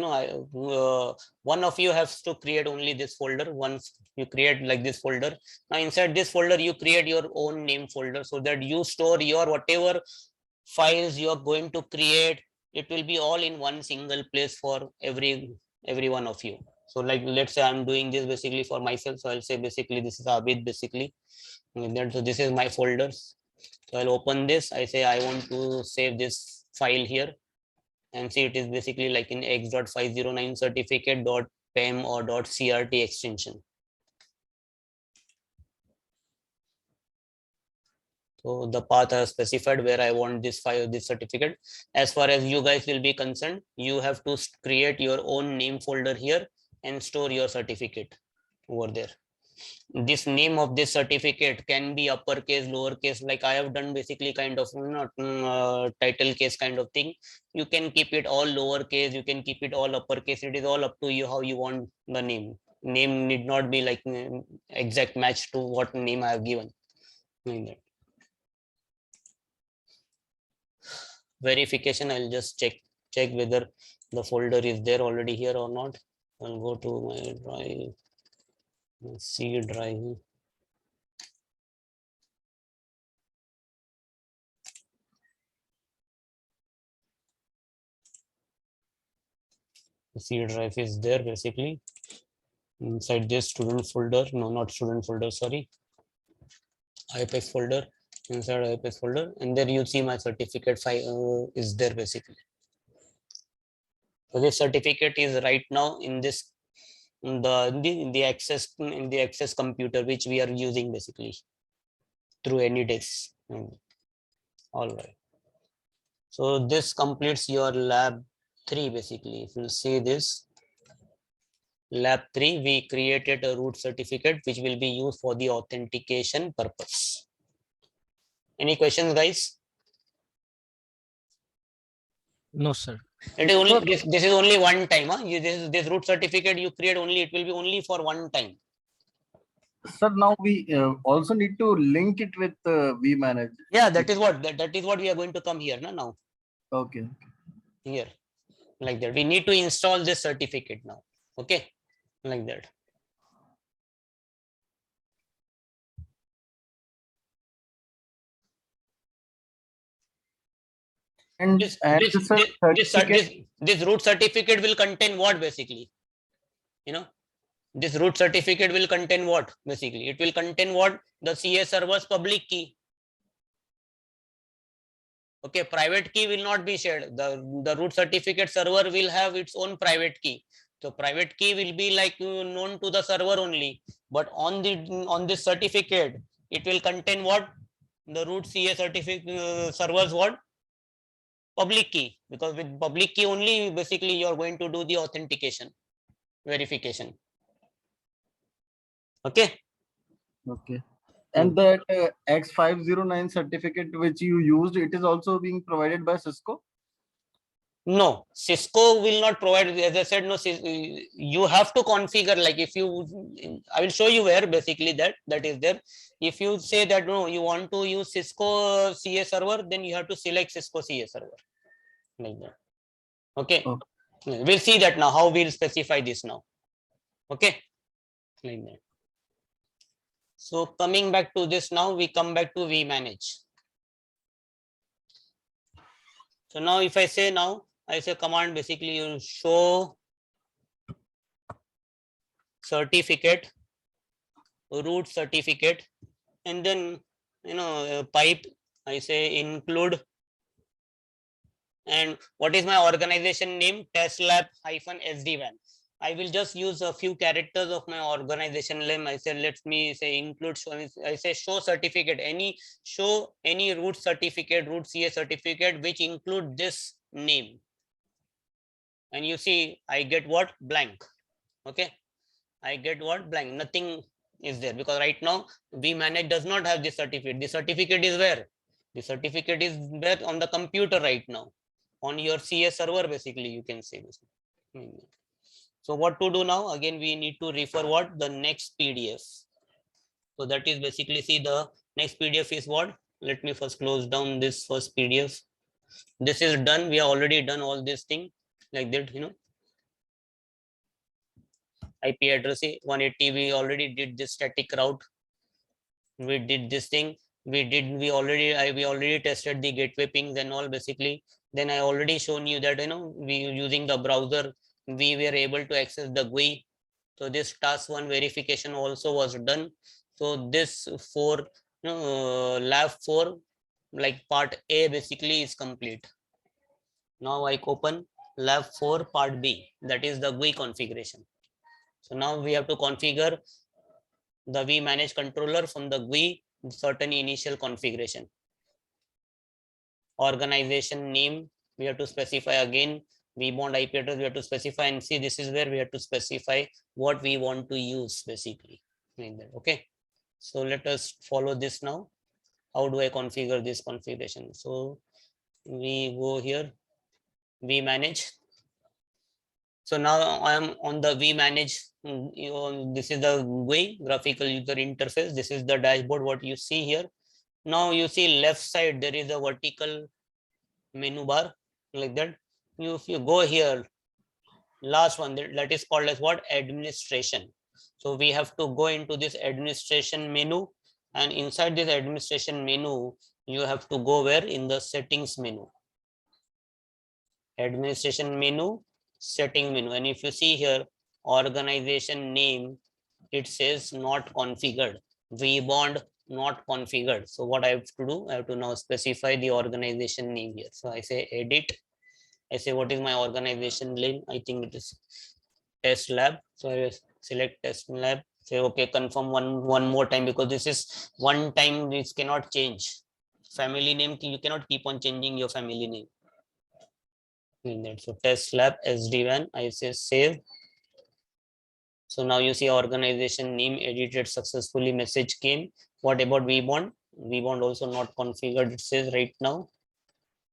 one of you has to create only this folder. Once you create like this folder, now inside this folder you create your own name folder so that you store your whatever files you are going to create. It will be all in one single place for every one of you. So like let's say I'm doing this basically for myself, so I'll say basically this is Abid basically. So this is my folders. So I'll open this. I say I want to save this file here, and see it is basically like in x.509 certificate.pem or .crt extension. So the path I have specified where I want this file, this certificate. As far as you guys will be concerned, you have to create your own name folder here and store your certificate over there. This name of this certificate can be uppercase, lowercase, like I have done basically kind of title case kind of thing. You can keep it all lowercase, you can keep it all uppercase. It is all up to you how you want the name. Name need not be like exact match to what name I have given. Like that. Verification, I'll just check whether the folder is there already here or not. I'll go to my drive, C drive. The C drive is there basically inside this student folder. No, not student folder, sorry, IPEX folder. Inside IPEX folder, and there you see my certificate file is there basically. So this certificate is right now in this the access computer which we are using basically through any desk. All right. So this completes your lab 3 basically. If you see this lab 3, we created a root certificate which will be used for the authentication purpose. Any questions, guys? No, sir. It is only this is only one time. Huh? This root certificate you create only, it will be only for one time. Sir, now we also need to link it with vManage. Yeah, that is what we are going to come here now. Okay. Here, like that. We need to install this certificate now. Okay, like that. And This and this the this this cer- certificate. this, this root certificate will contain what basically? You know, this root certificate will contain what basically? It will contain what? The CA server's public key. Okay, private key will not be shared. The root certificate server will have its own private key. So private key will be like known to the server only. But on this certificate, it will contain what? The root CA certificate server's what? Public key. Because with public key only, basically you are going to do the authentication, verification. Okay. Okay. And that X509 certificate which you used, it is also being provided by Cisco? No, Cisco will not provide. As I said, no, you have to configure. Like if you, I will show you where basically that is there. If you say that no, you want to use Cisco CA server, then you have to select Cisco CA server like that. Okay, Okay. we'll see that now. How we'll specify this now. Okay, like that. So coming back to this now, we come back to vmanage. So now if I say now, I say command basically you show certificate, root certificate, and then pipe, I say include, and what is my organization name? Test lab -Sdwan. I will just use a few characters of my organization name. I said let me say include, I say show certificate, show any root certificate, root CA certificate which include this name, and you see I get what? Blank. Okay, I get what? Blank. Nothing is there because right now vmanage does not have this certificate. The certificate is where? The certificate is there on the computer right now, on your CA server basically, you can say this. So what to do now? Again, we need to refer what? The next PDF. So that is basically, see, the next PDF is what? Let me first close down this first PDF. This is done. We have already done all this thing like that, IP address 180. We already did this static route. We did this thing. We already tested the gateway pings and all basically. Then I already shown you that, we using the browser, we were able to access the GUI. So this task 1 verification also was done. So this lab 4, like part A basically is complete. Now I open lab 4 part B, that is the GUI configuration. So now we have to configure the vmanage controller from the GUI, certain initial configuration. Organization name, we have to specify again. Vbond IP address, we have to specify, and see this is where we have to specify what we want to use basically. Okay, so let us follow this now. How do I configure this configuration? So we go here, vmanage. So now I am on the vmanage. This is the GUI, graphical user interface. This is the dashboard, what you see here. Now you see left side, there is a vertical menu bar like that. If you go here, last one, that is called as what? Administration. So we have to go into this administration menu, and inside this administration menu, you have to go where? In the settings menu. Administration menu, setting menu. And if you see here, organization name, it says not configured. Vbond not configured. So what I have to do? I have to now specify the organization name here. So I say edit. I say what is my organization name? I think it is test lab. So I select test lab. Say okay, confirm one more time, because this is one time, this cannot change. Family name, you cannot keep on changing your family name. So test lab Sdwan, I say save. So now you see organization name edited successfully, message came. What about vbond? Vbond also not configured, it says right now.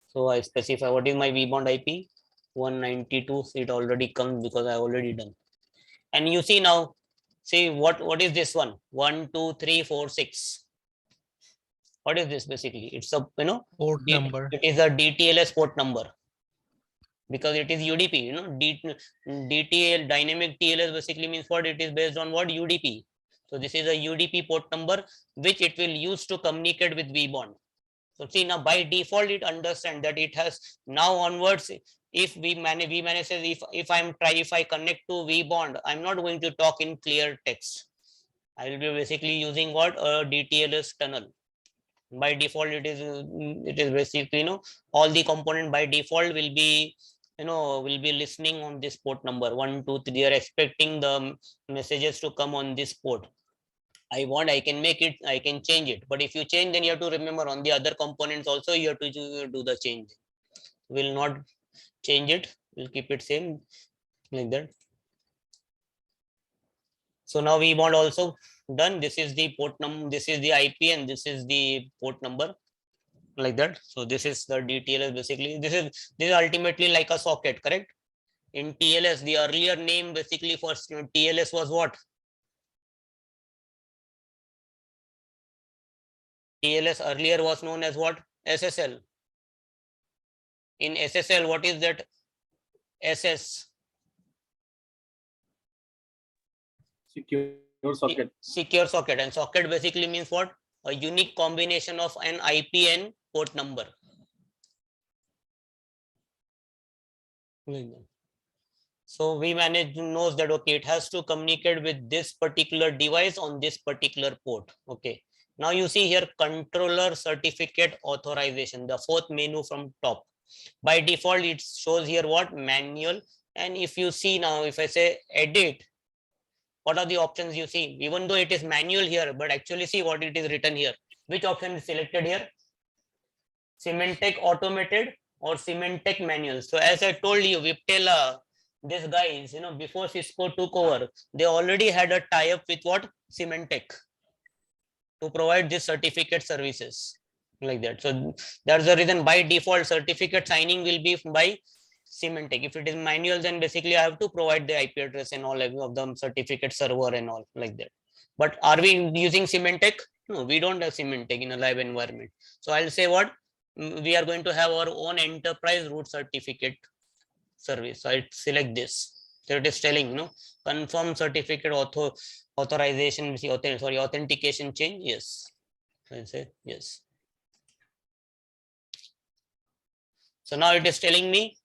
So I specify what is my vbond IP, 192. It already comes because I already done. And you see now, see what is this one? 1 2 3 4 6. What is this basically? It's a Port number. it is a DTLS port number, because it is UDP. DTL, dynamic TLS basically means what? It is based on what? UDP. So this is a UDP port number which it will use to communicate with vbond. So see, now by default it understand that it has now onwards, if vmanage says if I connect to vbond, I'm not going to talk in clear text. I will be basically using what a DTLS tunnel. By default it is basically, all the component by default will be, will be listening on this port number 1 2 3. They are expecting the messages to come on this port. I can make it, I can change it, but if you change, then you have to remember on the other components also you have to do the change. Will not change it, we'll keep it same like that. So now we want also done. This is the port number, this is the IP, and this is the port number, like that. So this is the DTLS basically. This is ultimately like a socket, correct? In TLS, the earlier name basically for TLS was what? TLS earlier was known as what? SSL. In SSL, what is that? SS. Secure socket. Secure socket. And socket basically means what? A unique combination of an IP and port number. So vmanage knows that, okay, it has to communicate with this particular device on this particular port. Okay. Now you see here controller certificate authorization, the fourth menu from top. By default, it shows here what? Manual. And if you see now, if I say edit, what are the options you see? Even though it is manual here, but actually see what it is written here. Which option is selected here? Symantec automated or Symantec manual. So as I told you, Viptela, these guys, before Cisco took over, they already had a tie-up with what? Symantec to provide these certificate services like that. So that's the reason by default certificate signing will be by Symantec. If it is manual, then basically I have to provide the IP address and all of them, certificate server and all like that. But are we using Symantec? No, we don't have Symantec in a live environment. So I'll say what? We are going to have our own enterprise root certificate service. So I select this. So it is telling, confirm certificate authorization, sorry, authentication change. Yes. I say yes. So now it is telling me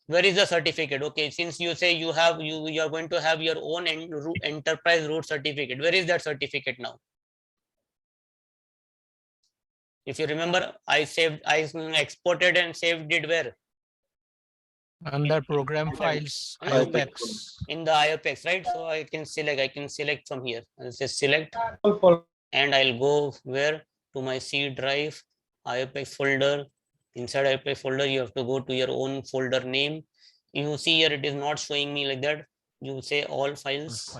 where is the certificate. Okay, since you say you are going to have your own enterprise root certificate, where is that certificate now? If you remember, I exported and saved it where? Under program files, IOPEX. In the IOPEX, right? So I can select from here. I'll say select, and I'll go where? To my C drive, IOPEX folder. Inside IOPEX folder, you have to go to your own folder name. You see here, it is not showing me like that. You say all files.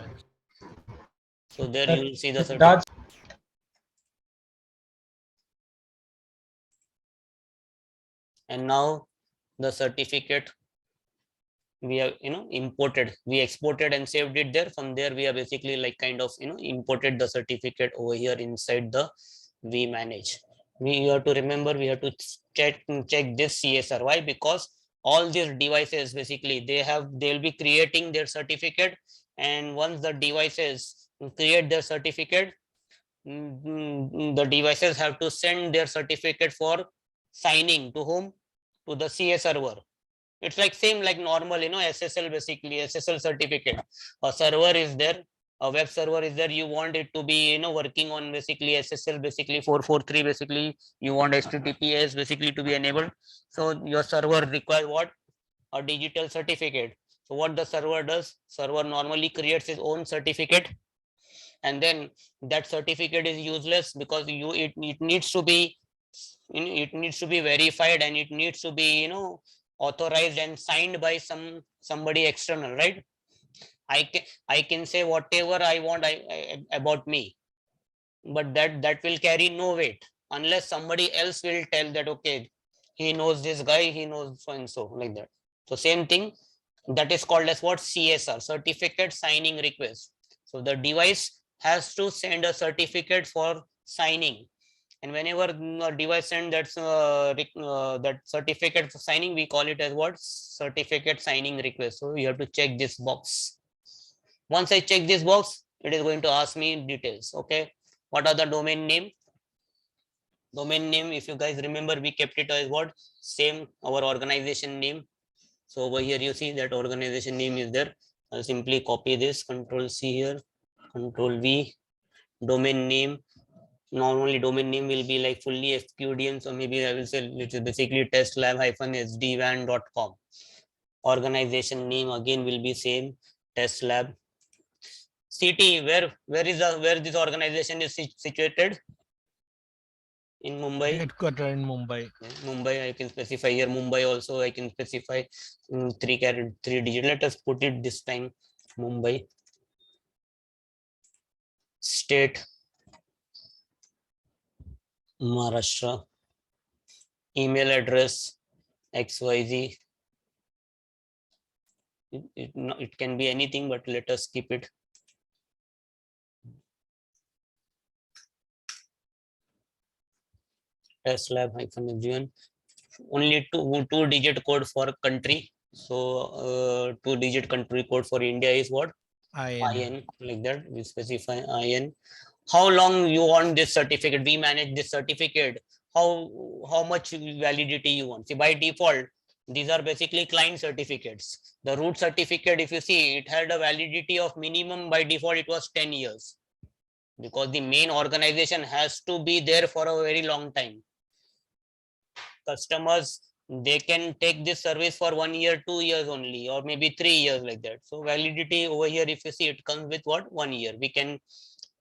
So there you will see the certificate. And now the certificate we have imported, we exported and saved it there. From there we have basically like kind of imported the certificate over here inside the vmanage. We have to remember, we have to check this CSR. Why? Because all these devices basically they'll be creating their certificate, and once the devices create their certificate, the devices have to send their certificate for signing to whom? To the CS server. It's like same like normal, SSL, basically SSL certificate. A server is there, a web server is there. You want it to be, working on basically SSL, basically 443, basically you want HTTPS basically to be enabled. So your server requires what? A digital certificate. So what the server does? Server normally creates its own certificate, and then that certificate is useless because it needs to be, it needs to be verified, and it needs to be authorized and signed by somebody external, right? I can say whatever I want about me, but that will carry no weight unless somebody else will tell that, okay, he knows this guy, he knows so and so, like that. So same thing, that is called as what? CSR, certificate signing request. So the device has to send a certificate for signing, and whenever a device send that certificate for signing, we call it as what? Certificate signing request. So you have to check this box. Once I check this box, it is going to ask me details. Okay, what are the domain name? Domain name, if you guys remember, we kept it as what? Same, our organization name. So over here you see that organization name is there. I'll simply copy this, Control C here, Control V. Domain name, normally domain name will be like fully FQDN, so maybe I will say which is basically testlab-sdwan.com. Organization name again will be same, test lab. City, where this organization is situated? In Mumbai. Headquarter in Mumbai. Mumbai, I can specify here. Mumbai also I can specify 3 digit. Let us put it this time. Mumbai. State, Maharashtra. Email address, XYZ. It can be anything, but let us keep it. Test lab -Sdwan. Only two digit code for country. So 2 digit country code for India is what? IN, like that. We specify IN. How long you want this certificate? We manage this certificate. How much validity you want? See, by default, these are basically client certificates. The root certificate, if you see, it had a validity of minimum, by default it was 10 years, because the main organization has to be there for a very long time. Customers, they can take this service for 1 year, 2 years only, or maybe 3 years, like that. So validity over here, if you see, it comes with what? 1 year. We can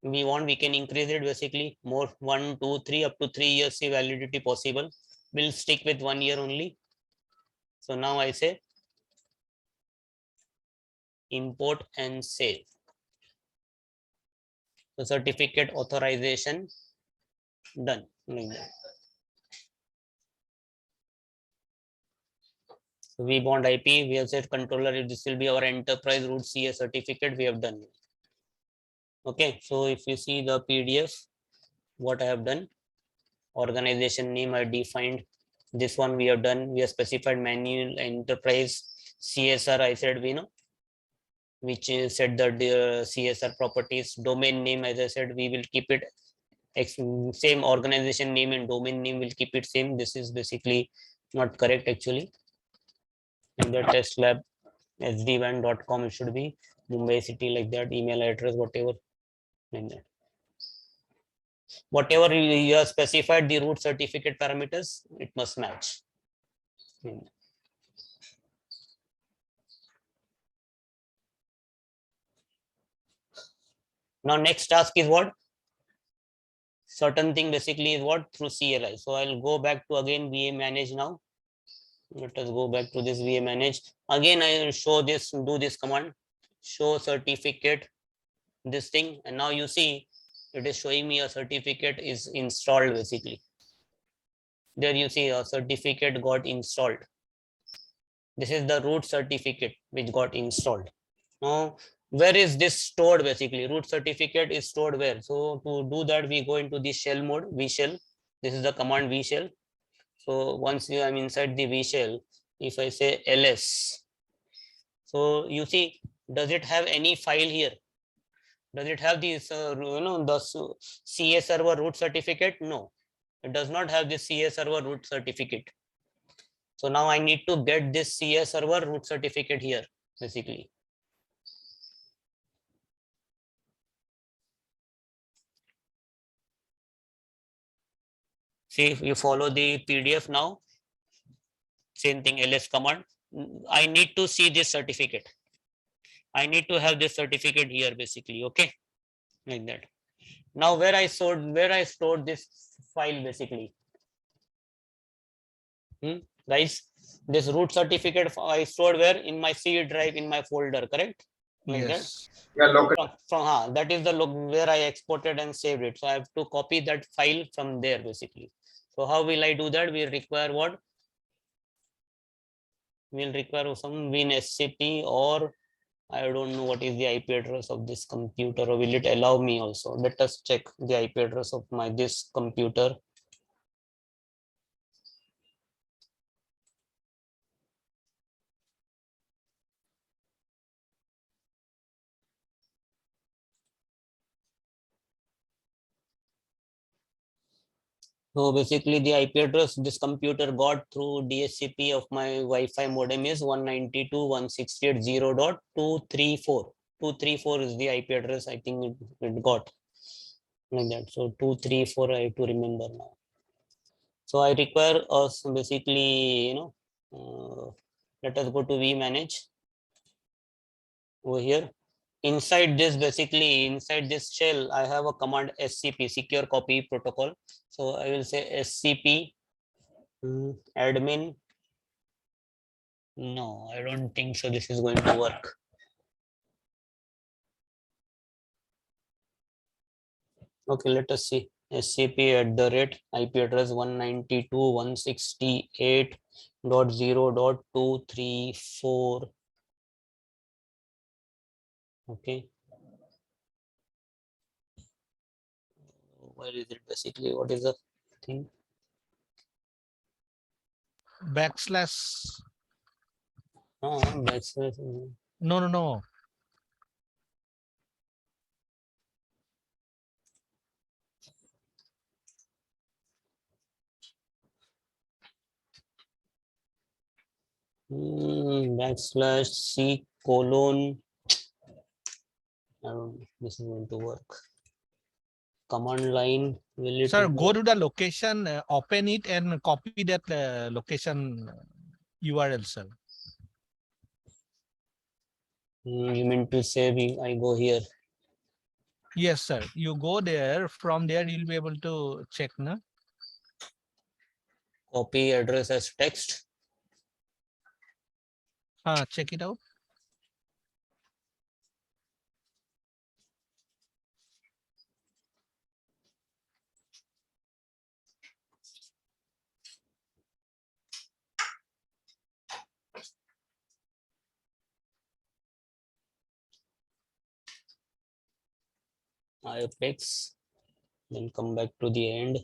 increase it basically more, 1, 2, 3, up to 3 years see validity possible. We'll stick with 1 year only. So now I say import and save. So certificate authorization done, like that. So we bond IP, we have set controller, if this will be our enterprise root CA certificate, we have done. Okay, so if you see the PDF, what I have done, organization name I defined, this one we have done, we have specified manual enterprise, CSR I said we know, which is set the CSR properties. Domain name, as I said, we will keep it same, organization name and domain name will keep it same. This is basically not correct actually. In the test lab sdwan.com, it should be Mumbai city, like that. Email address, whatever, like that. Whatever you have specified the root certificate parameters, it must match. Now next task is what? Certain thing basically is what? Through CLI. So I'll go back to again VA manage now. Let us go back to this VA manage. Again, I will show this, do this command, show certificate, this thing, and now you see it is showing me a certificate is installed basically. There you see a certificate got installed. This is the root certificate which got installed. Now, where is this stored basically? Root certificate is stored where? So to do that, we go into the shell mode, V shell. This is the command V shell. So once I'm inside the V shell, if I say ls, so you see, does it have any file here? Does it have this, the CA server root certificate? No, it does not have this CA server root certificate. So now I need to get this CA server root certificate here, basically. See, if you follow the PDF now, same thing, ls command. I need to see this certificate. I need to have this certificate here, basically. Okay, like that. Now where I stored this file basically. Guys, this root certificate I stored where? In my C drive, in my folder, correct? Like Yes. that. Yeah, local. That is the where I exported and saved it. So I have to copy that file from there basically. So how will I do that? We require what? We'll require some win SCP, or I don't know what is the IP address of this computer, or will it allow me also? Let us check the IP address of this computer. So basically the IP address this computer got through DHCP of my Wi-Fi modem is 192.168.0.234. 234 is the IP address I think it got like that. So 234 I have to remember now. So I require us basically, let us go to vmanage over here. Inside this, basically inside this shell, I have a command SCP, secure copy protocol. So I will say SCP admin. No, I don't think so. This is going to work. Okay, let us see. SCP at the rate IP address 192.168.0.234. Okay. Where is it basically? What is the thing? Backslash. Oh, backslash. No, no, no. Backslash C colon. I don't know. This is going to work. Command line. Will it? Sir, work? go to the location, open it and copy that location URL, sir. You mean to say I go here? Yes, sir. You go there. From there, you'll be able to check, no? Copy address as text. Check it out. Apex. Then come back to the end.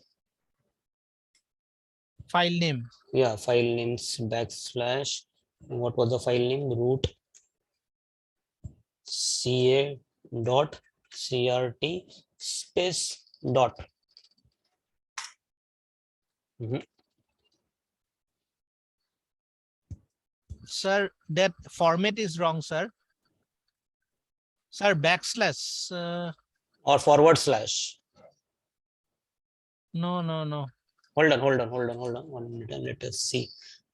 File name. Yeah, file names backslash. What was the file name? Root ca dot crt space dot. Sir, that format is wrong, sir. Sir, backslash. Or forward slash. No, no, no. Hold on. 1 minute and let us see.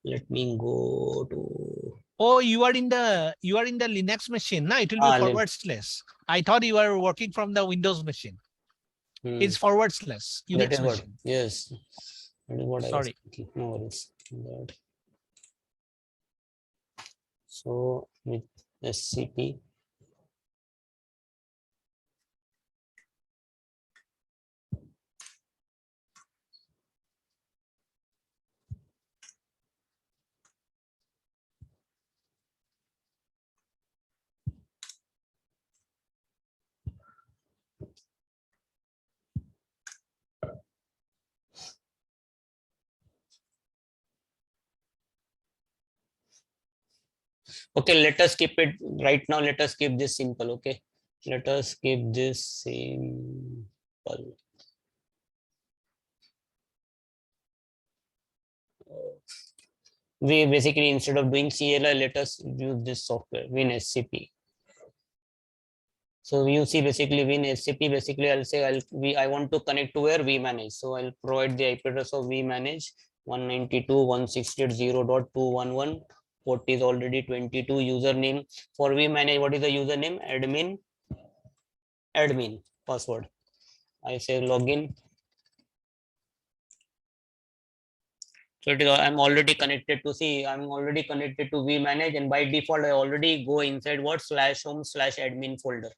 Let me go to. Oh, you are in the Linux machine. No, it will be forward slash. I thought you were working from the Windows machine. It's forward slash. That Unix is what. machine. Yes. That is what I was Sorry. thinking. No worries. That. So with SCP. Okay, let us keep it right now. Let us keep this simple. Okay, let us keep this simple. We basically, instead of doing CLI, let us use this software, WinSCP. So you see, basically WinSCP, basically I'll say I want to connect to where vmanage. So I'll provide the IP address of vmanage 192.168.0.211. Port is already 22. Username for vmanage. What is the username? Admin. Password. I say login. So it is, I'm already connected to vmanage, and by default I already go inside what /home/admin folder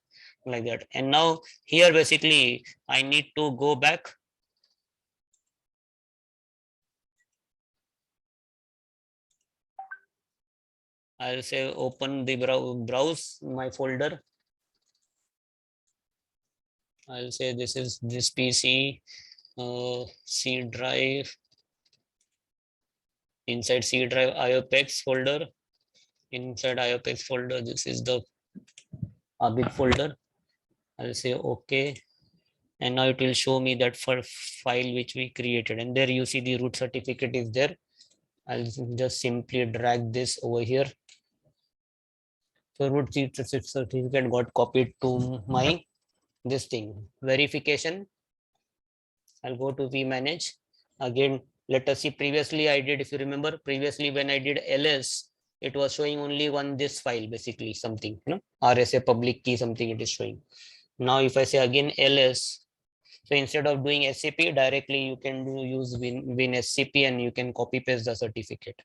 like that. And now here basically I need to go back. I'll say open the browse my folder. I'll say this is this PC, C drive. Inside C drive IOPEX folder. Inside IOPEX folder, this is the big folder. I'll say okay, And now it will show me that for file which we created, and there you see the root certificate is there. I'll just simply drag this over here. So root certificate got copied to my this thing verification. I'll go to vmanage again. Let us see, previously I did, if you remember, previously when I did ls, it was showing only one this file, basically something, RSA public key something it is showing. Now if I say again ls, so instead of doing SCP directly, you can use win SCP and you can copy paste the certificate.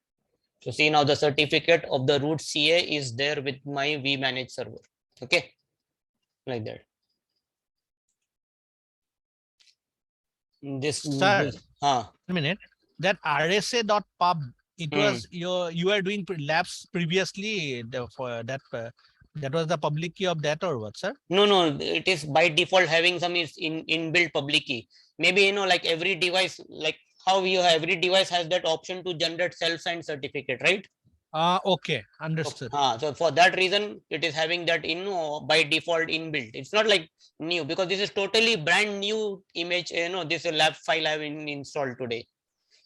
So see, now the certificate of the root CA is there with my vmanage server. Okay, like that. This Sir, a minute. That RSA.pub, it was you are doing labs previously for that. That was the public key of that, or what, sir? No, it is by default having some is inbuilt public key. Maybe like every device, like how you have, every device has that option to generate self-signed certificate, right? Okay, understood. So for that reason, it is having that by default inbuilt. It's not like new, because this is totally brand new image. This lab file I have installed today.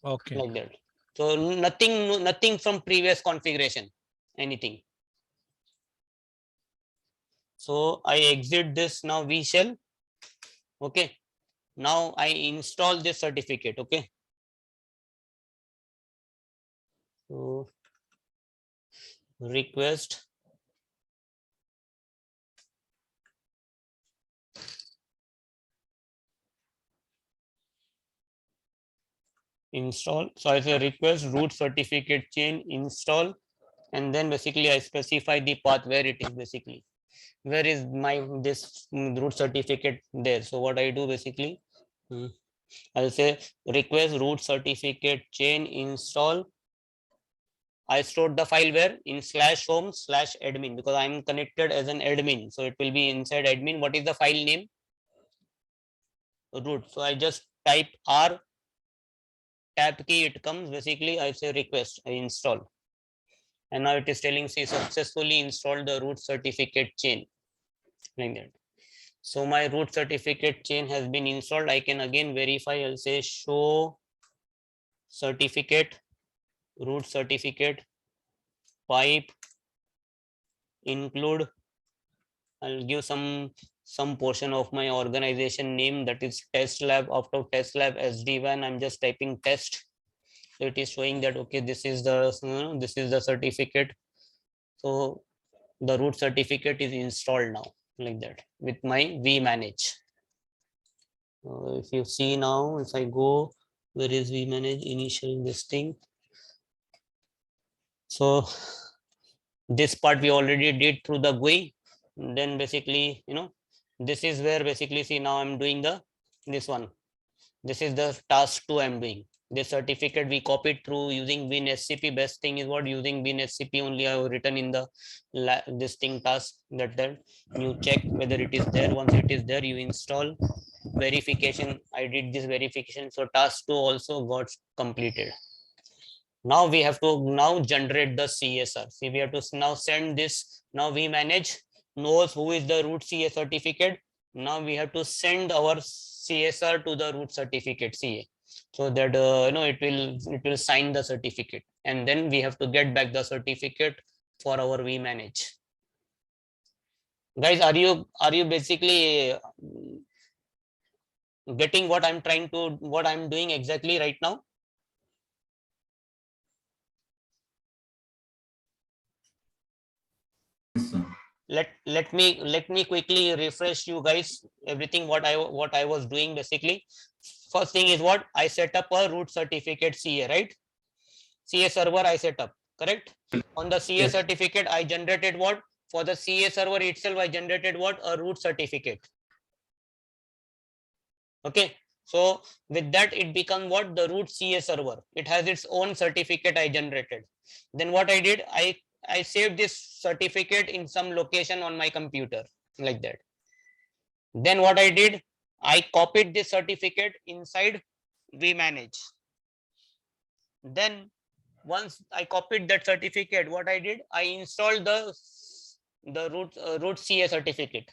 Okay. Like that. So nothing from previous configuration, anything. So I exit this now V shell. Okay. Now I install this certificate. Okay. So request install. So I say request root certificate chain install, and then basically I specify the path where it is, basically where is my this root certificate there. So what I do basically, I'll say request root certificate chain install. I stored the file where in /home/admin, because I'm connected as an admin, so it will be inside admin. What is the file name? Root. So I just type R, tab key, it comes, basically I say request, I install, and now it is telling see successfully installed the root certificate chain, like that. So my root certificate chain has been installed. I can again verify. I'll say show certificate, root certificate, pipe, include. I'll give some portion of my organization name, that is test lab. After test lab Sdwan, I'm just typing test. So it is showing that okay, this is the certificate. So the root certificate is installed now, like that, with my vmanage. If you see now, if I go, where is vmanage initial this thing? So this part we already did through the GUI. Then basically, this is where basically see now I'm doing this one. This is the task 2 I'm doing. This certificate we copied through using WinSCP. Best thing is what, using WinSCP only I have written in the this thing task, that you check whether it is there. Once it is there, you install. Verification, I did this verification. So task 2 also got completed. Now we have to now generate the CSR. See, we have to now send this. Now vmanage knows who is the root CA certificate. Now we have to send our CSR to the root certificate CA, so that it will sign the certificate, and then we have to get back the certificate for our vmanage. Guys, are you basically getting what I'm doing exactly right now? Let me quickly refresh you guys everything what I was doing. Basically, first thing is what I set up a root certificate CA, right? CA server I set up, correct? On the CA certificate I generated what? For the CA server itself I generated what? A root certificate. Okay, so with that it become what? The root CA server. It has its own certificate I generated. Then what I did, I saved this certificate in some location on my computer, like that. Then what I did, I copied this certificate inside vmanage. Then once I copied that certificate, what I did, I installed the root CA certificate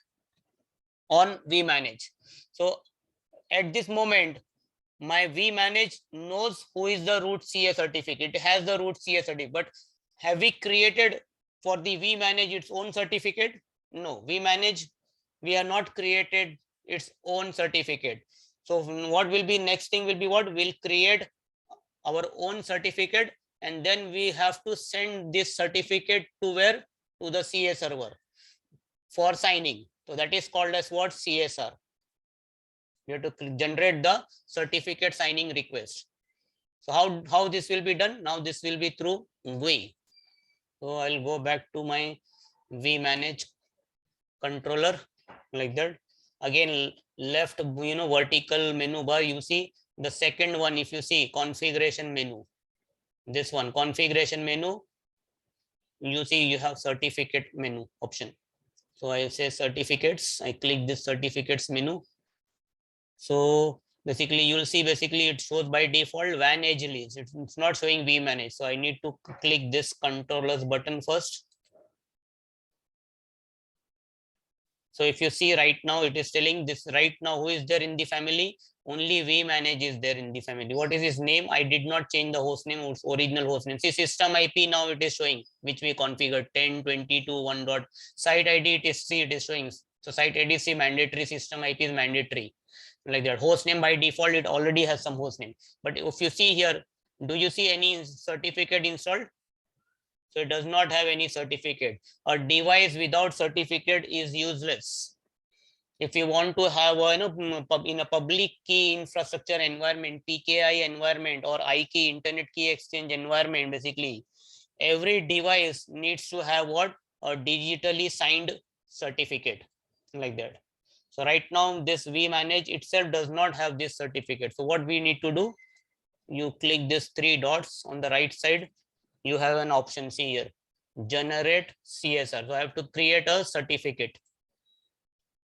on vmanage. So at this moment, my vmanage knows who is the root CA certificate. It has the root CA certificate, but have we created for the vmanage its own certificate? No, vmanage, we have not created its own certificate. So what will be next thing will be what? We'll create our own certificate, and then we have to send this certificate to where? To the CA server for signing. So that is called as what? CSR. You have to generate the certificate signing request. So how this will be done? Now this will be through GUI. So I'll go back to my vmanage controller like that. Again, left, vertical menu bar, you see the second one. If you see configuration menu, this one, configuration menu, you see you have certificate menu option. So I say certificates, I click this certificates menu. So basically you'll see, basically it shows by default WAN edge leads. It's not showing vmanage. So I need to click this controllers button first. So if you see right now, it is telling this right now who is there in the family. Only vmanage is there in the family. What is his name? I did not change the host name, its original host name. See, system IP now it is showing, which we configured 10.22.1. Site ID, it is, see, it is showing. So site ID, see, mandatory, system IP is mandatory. Like that. Host name by default, it already has some host name. But if you see here, do you see any certificate installed? So it does not have any certificate. A device without certificate is useless. If you want to have a, in a public key infrastructure environment, PKI environment, or iKey, internet key exchange environment, basically every device needs to have what? A digitally signed certificate, like that. So right now this vmanage itself does not have this certificate. So what we need to do, you click this 3 dots on the right side, you have an option, see here, generate CSR. So I have to create a certificate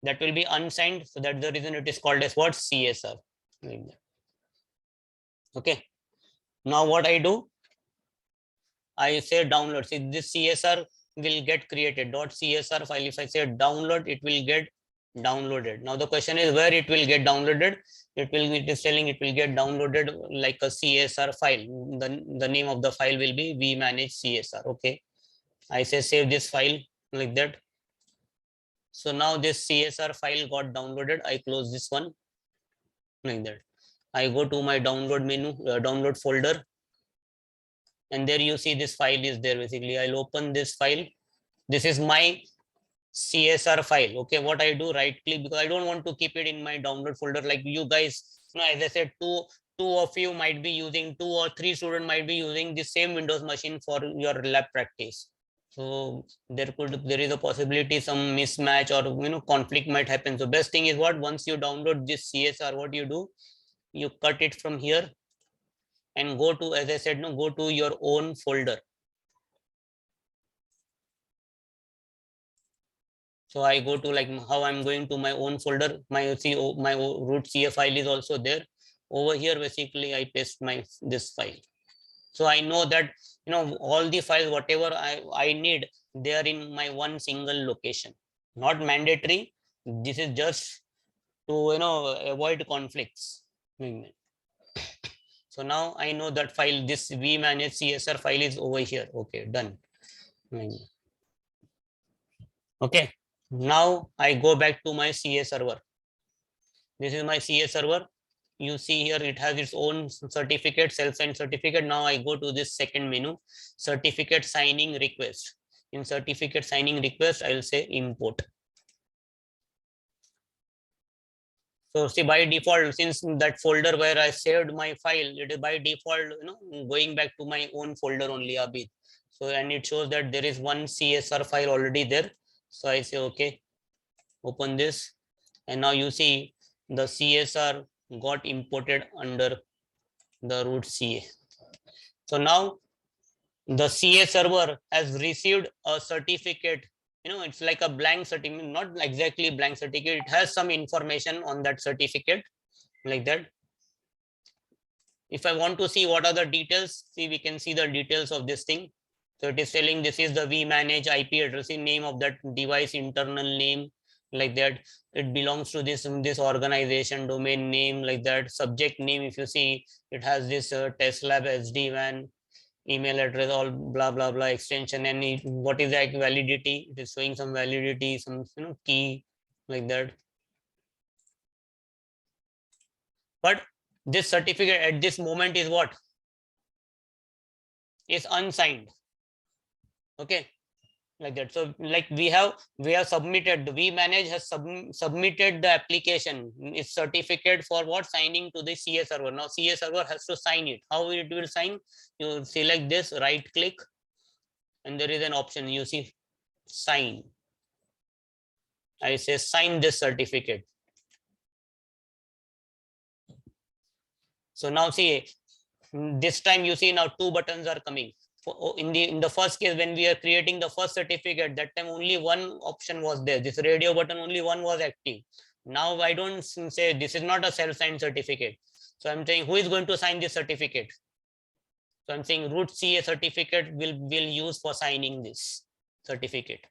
that will be unsigned. So that's the reason it is called as what? CSR. Okay. Now what I do, I say download. See, this CSR will get created. .csr file. If I say download, it will get downloaded. Now the question is where it will get downloaded. It is telling it will get downloaded like a CSR file. The name of the file will be vmanage CSR. Okay. I say save this file like that. So now this CSR file got downloaded. I close this one like that. I go to my download menu, download folder, and there you see this file is there. Basically, I'll open this file. This is my CSR file. Okay, what I do, right click, because I don't want to keep it in my download folder. Like you guys, as I said, two of you might be using, 2 or 3 students might be using the same Windows machine for your lab practice. So there is a possibility some mismatch or conflict might happen. So best thing is what, once you download this CSR, what you do, you cut it from here and go to, as I said, go to your own folder. So I go to like how I'm going to my own folder. My root CA file is also there. Over here, basically, I paste this file. So I know that all the files, whatever I need, they are in my one single location. Not mandatory. This is just to avoid conflicts. So now I know that file, this vmanage CSR file is over here. Okay, done. Okay. Now I go back to my CA server. This is my CA server. You see here it has its own certificate, self-signed certificate. Now I go to this second menu, certificate signing request. In certificate signing request, I will say import. So see, by default, since that folder where I saved my file, it is by default going back to my own folder only, Abid. So and it shows that there is one CSR file already there. So I say okay, open this, and now you see the CSR got imported under the root CA. So now the CA server has received a certificate. It's like a blank certificate, not exactly blank certificate. It has some information on that certificate like that. If I want to see what are the details, see, we can see the details of this thing. So it is telling this is the vmanage IP address, name of that device, internal name, like that. It belongs to this organization, domain name, like that. Subject name, if you see, it has this test lab Sdwan, email address, all blah blah blah, extension, and what is the validity? It is showing some validity, some key, like that. But this certificate at this moment is what? Is unsigned. Okay, like that. So like we have submitted, vManage has submitted the application, its certificate for what? Signing to the CA server. Now CA server has to sign it. How it will sign? You select this, right click, and there is an option, you see, sign. I say sign this certificate. So now see, this time you see now two buttons are coming. In the first case, when we are creating the first certificate, that time only one option was there. This radio button, only one was active. Now I don't say this is not a self-signed certificate. So I'm saying who is going to sign this certificate? So I'm saying root CA certificate will use for signing this certificate.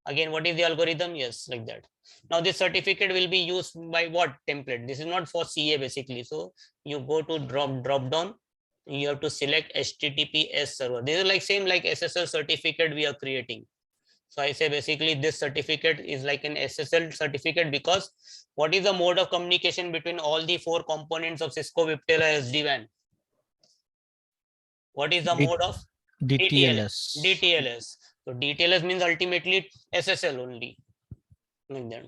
Again, what is the algorithm? Yes, like that. Now this certificate will be used by what template? This is not for CA basically. So you go to drop down. You have to select HTTPS server. This is like same like SSL certificate we are creating. So I say basically this certificate is like an SSL certificate, because what is the mode of communication between all the four components of Cisco Viptela SD-WAN? What is the mode of DTLS. DTLS. So DTLS means ultimately SSL only, like that.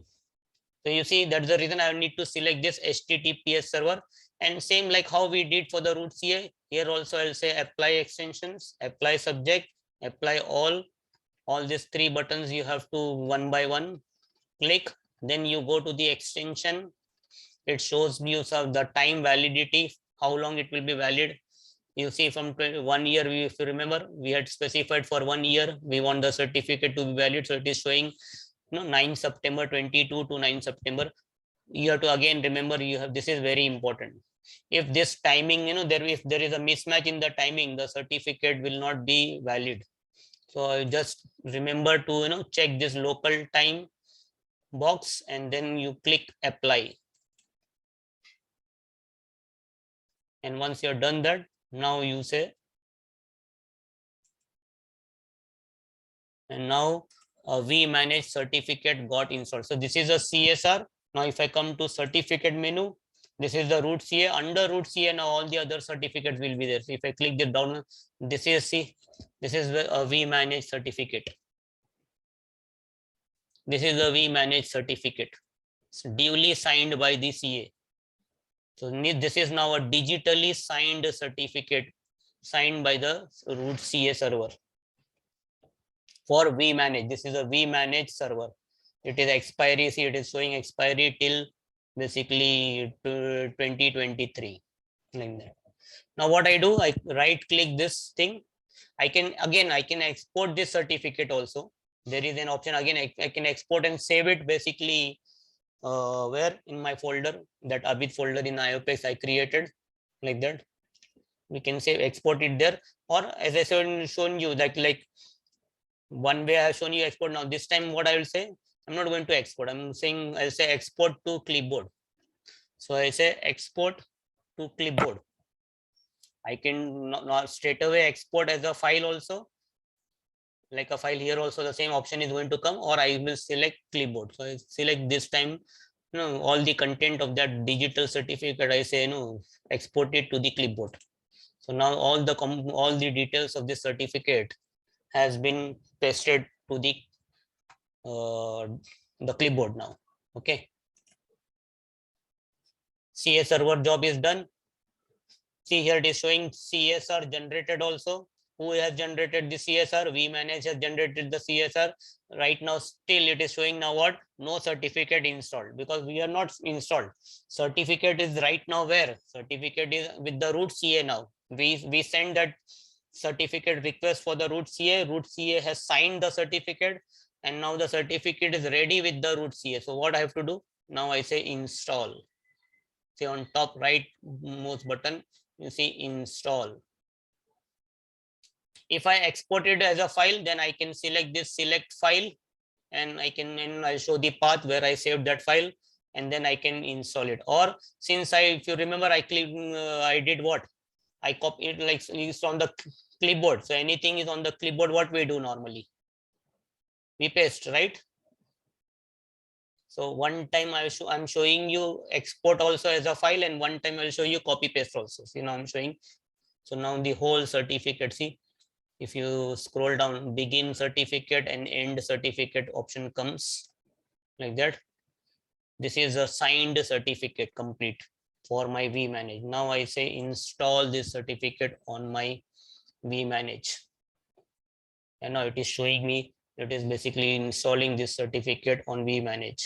So you see, that's the reason I need to select this HTTPS server. And same like how we did for the root CA, here also I'll say apply extensions, apply subject, apply all these three buttons you have to one by one click. Then you go to the extension. It shows you the time validity, how long it will be valid. You see from 1 year, if you remember, we had specified for 1 year, we want the certificate to be valid. So it is showing 9 September 22 to 9 September. You have to again remember, you have, this is very important. If this timing, if there is a mismatch in the timing, the certificate will not be valid. So just remember to, check this local time box, and then you click apply. And once you're done that, now you say, and now vManage certificate got installed. So this is a CSR. Now if I come to certificate menu, this is the root CA. Under root CA, now all the other certificates will be there. So if I click the down, this is a vManage certificate. This is a vManage certificate. It's duly signed by the CA. So this is now a digitally signed certificate, signed by the root CA server. For vManage, this is a vManage server. It is expiry, see, it is showing expiry till basically 2023, like that. Now what I do, I right click this thing. I can export this certificate also. There is an option again, I can export and save it basically where in my folder, that Abid folder in IOPEX I created, like that. We can say export it there, or as I shown you, like one way I have shown you export. Now this time what I will say, I'm not going to export, I'm saying I'll say export to clipboard. So I say export to clipboard. I can not straight away export as a file also, like a file. Here also the same option is going to come, or I will select clipboard. So I select this time, all the content of that digital certificate, I say export it to the clipboard. So now all the details of this certificate has been pasted to the clipboard now. Okay, CA server job is done. See, here it is showing CSR generated also. Who has generated the CSR? vManage has generated the CSR. Right now still it is showing now what? No certificate installed, because we are not installed. Certificate is right now where? Certificate is with the root CA now. We send that certificate request for the root CA. Root CA has signed the certificate, and now the certificate is ready with the root CA. So what I have to do? Now I say install. See, on top right most button, you see install. If I export it as a file, then I can select this select file, and I'll show the path where I saved that file, and then I can install it. Or since if you remember, I did what? I copy it, like it's on the clipboard. So anything is on the clipboard, what we do normally? We paste, right? So one time I'm showing you export also as a file, and one time I'll show you copy paste also. So I'm showing. So now the whole certificate, see, if you scroll down, begin certificate and end certificate option comes like that. This is a signed certificate complete for my vManage. Now I say install this certificate on my vManage. And now it is showing me, it is basically installing this certificate on vManage.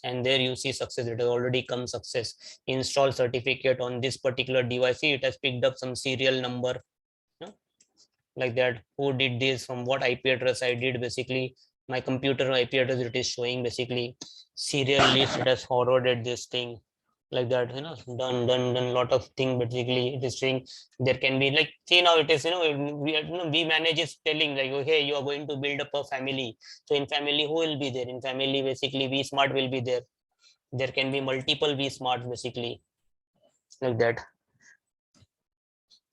And there you see success. It has already come success. Install certificate on this particular device. See, it has picked up some serial number, like that. Who did this, from what IP address I did, basically my computer IP address, it is showing basically serial list. It has forwarded this thing like that, done lot of thing. Basically it is saying there can be, like, see, now it is, vManage is telling like, okay, you are going to build up a family. So in family, who will be there? In family, basically vSmart will be there. There can be multiple vSmarts, basically like that.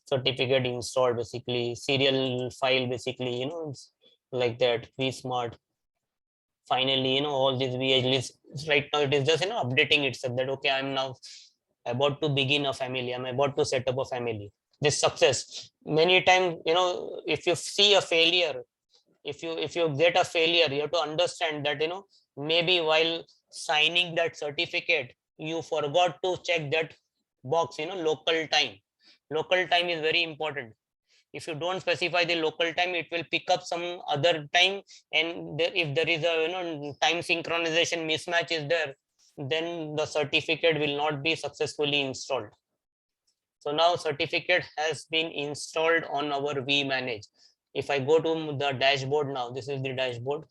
Certificate installed, basically serial file, basically, like that, vSmart. Finally, all these VH lists, right now it is just, updating itself that, okay, I'm now about to begin a family. I'm about to set up a family. This success. Many times, if you see a failure, if you get a failure, you have to understand that, maybe while signing that certificate, you forgot to check that box, local time. Local time is very important. If you don't specify the local time, it will pick up some other time, and if there is a time synchronization mismatch is there, then the certificate will not be successfully installed. So now certificate has been installed on our vManage. If I go to the dashboard now, this is the dashboard.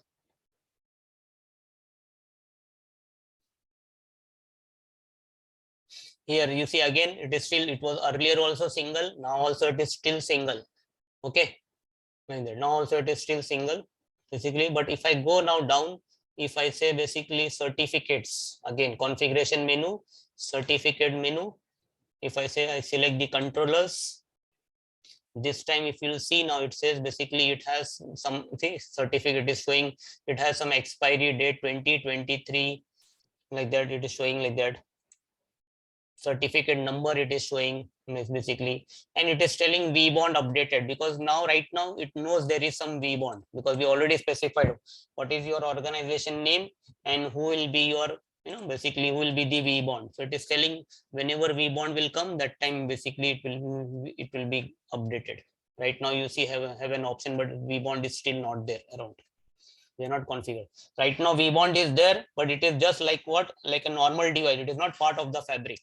Here you see again, it was earlier also single, now also it is still single. Okay, now also it is still single, basically. But if I go now down, if I say basically certificates, again configuration menu, certificate menu, if I say I select the controllers, this time if you'll see, now it says basically it has some, see, certificate is showing, it has some expiry date 2023, like that. It is showing like that. Certificate number it is showing basically, and it is telling vbond updated, because now right now it knows there is some vbond, because we already specified what is your organization name and who will be your, basically who will be the vbond. So it is telling whenever vbond will come, that time basically it will be updated. Right now you see have an option, but vbond is still not there around. They are not configured. Right now vbond is there, but it is just like what, like a normal device. It is not part of the fabric.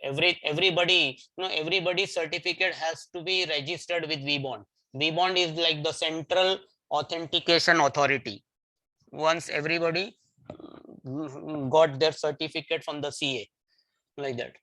Everybody, everybody's certificate has to be registered with vbond. Vbond is like the central authentication authority. Once everybody got their certificate from the CA, like that.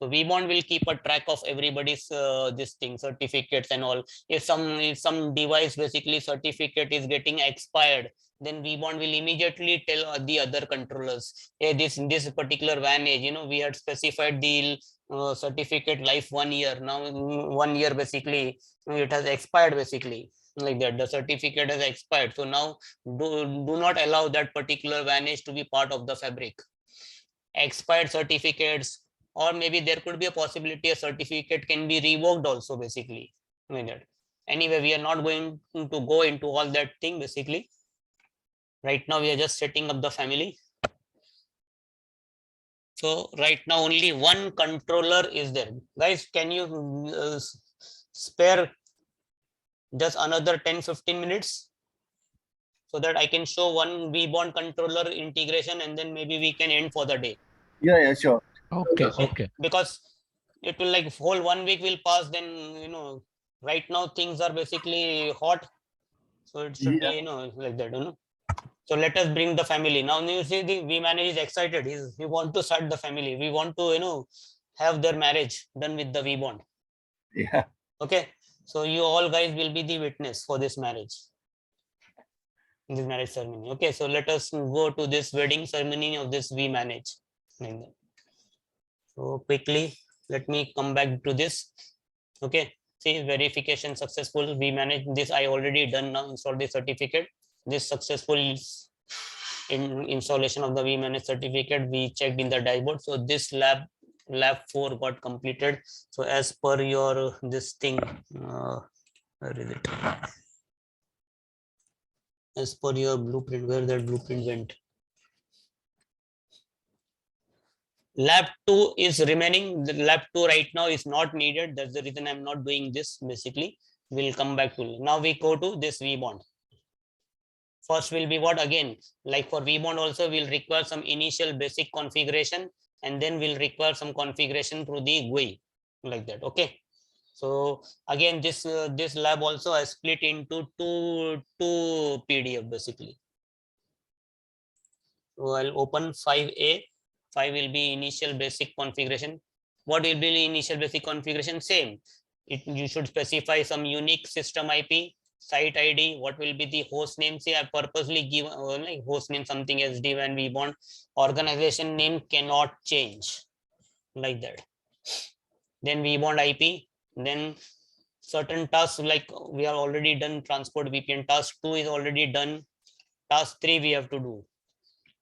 So vbond will keep a track of everybody's this thing, certificates and all. If some device basically certificate is getting expired, then vbond will immediately tell the other controllers, hey, this particular vanage, we had specified the certificate life 1 year. Now 1 year basically it has expired, basically like that. The certificate has expired. So now do not allow that particular vanage to be part of the fabric. Expired certificates, or maybe there could be a possibility a certificate can be revoked also, basically like that. Anyway, we are not going to go into all that thing. Basically right now we are just setting up the family. So right now only one controller is there. Guys, can you spare just another 10-15 minutes so that I can show one vbond controller integration, and then maybe we can end for the day. Yeah, sure. Okay. Because it will, like, whole 1 week will pass, then right now things are basically hot, so it should be like that. So let us bring the family. Now you see the vManage is excited. He want to start the family. We want to have their marriage done with the V-bond. Yeah. Okay, so you all guys will be the witness for this marriage, this marriage ceremony. Okay, so let us go to this wedding ceremony of this we manage. So quickly, let me come back to this. Okay, see, verification successful. We manage this. I already done now. Install the certificate. This successful in installation of the we manage certificate. We checked in the dashboard. So this lab 4 got completed. So as per your this thing, where is it? As per your blueprint, where that blueprint went? Lab 2 is remaining. The lab 2 right now is not needed. That's the reason I'm not doing this. Basically, we'll come back to. Now we go to this V bond. First will be what? Again, like for V bond also, we'll require some initial basic configuration, and then we'll require some configuration through the GUI, like that. Okay. So again, this lab also I split into two PDF basically. So I'll open 5A. 5 will be initial basic configuration. What will be initial basic configuration? Same. You should specify some unique system IP, site ID. What will be the host name? See, I purposely give like host name something as Sdwan V-bond. Organization name cannot change, like that. Then V-bond IP. Then certain tasks, like we are already done transport VPN. Task 2 is already done. Task 3 we have to do.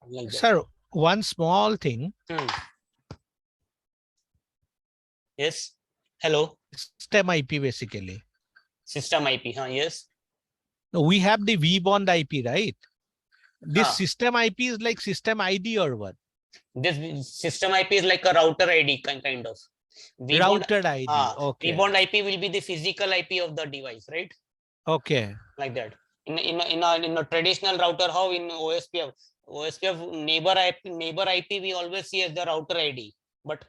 Like that. Sir, one small thing. Yes. Hello. System IP basically. System IP. Yes. No, we have the VBond IP, right? This Huh. system IP is like system ID or what? This system IP is like a router ID kind of. Router ID. Okay. VBond IP will be the physical IP of the device, right? Okay. Like that. In a traditional router, how in OSPF neighbor IP we always see as the router ID, but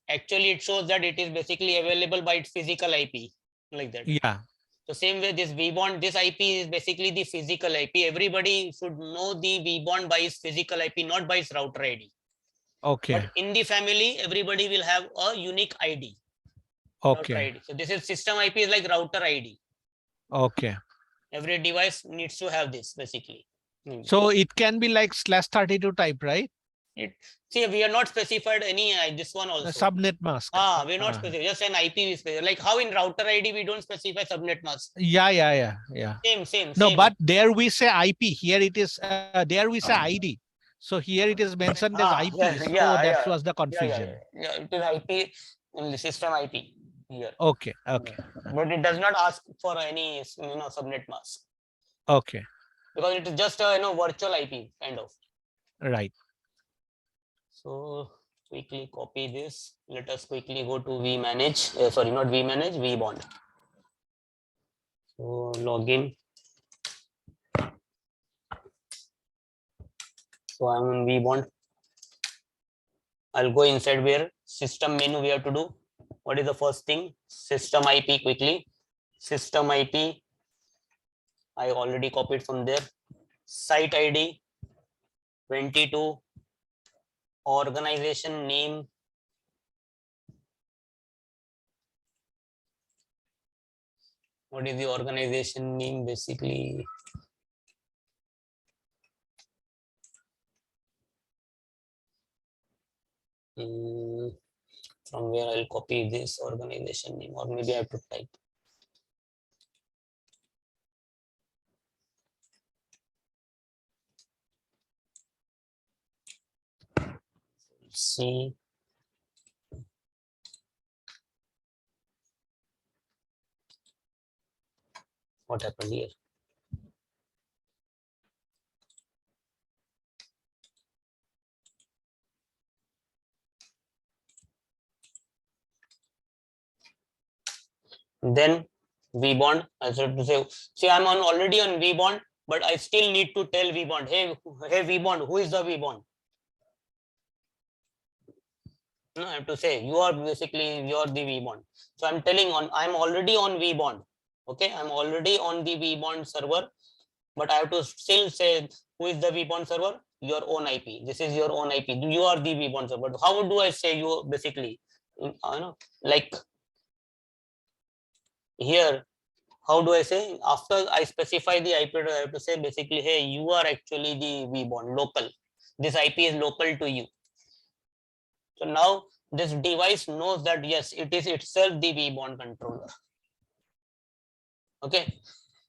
actually it shows that it is basically available by its physical IP, like that. Yeah. So same way this VBond, this IP is basically the physical IP. Everybody should know the VBond by its physical IP, not by its router ID. Okay. But in the family, everybody will have a unique ID. Okay. ID. So this is system IP is like router ID. Okay. Every device needs to have this basically. So it can be like /32 type, right? See, we are not specified any this one also. The subnet mask. We're not specified. Just an IP is specified. Like how in router ID we don't specify subnet mask. Yeah. Same. No, but there we say IP. Here it is. There we say ID. So here it is mentioned as IP. That was the confusion. Yeah, it is IP in the system IP here. Okay. But it does not ask for any subnet mask. Okay. Because it is just a virtual IP kind of. Right. So quickly copy this. Let us quickly go to vmanage. Sorry, not vmanage, vbond. So login. So I'm on vbond. I'll go inside where system menu we have to do. What is the first thing? System IP quickly. System IP. I already copied from there. Site ID 22. Organization name. What is the organization name basically? From where I'll copy this organization name, or maybe I have to type. See. What happened here? Then vbond, I have to say, see, I'm already on vbond, but I still need to tell vbond, hey vbond, who is the vbond? No, I have to say you are the vbond. So I'm telling I'm already on vbond. Okay, I'm already on the vbond server, but I have to still say who is the vbond server? Your own IP. This is your own IP. You are the vbond server. How do I say you basically? like here, how do I say? After I specify the IP address, I have to say basically, hey, you are actually the vBond local. This IP is local to you. So now this device knows that yes, it is itself the vBond controller. Okay.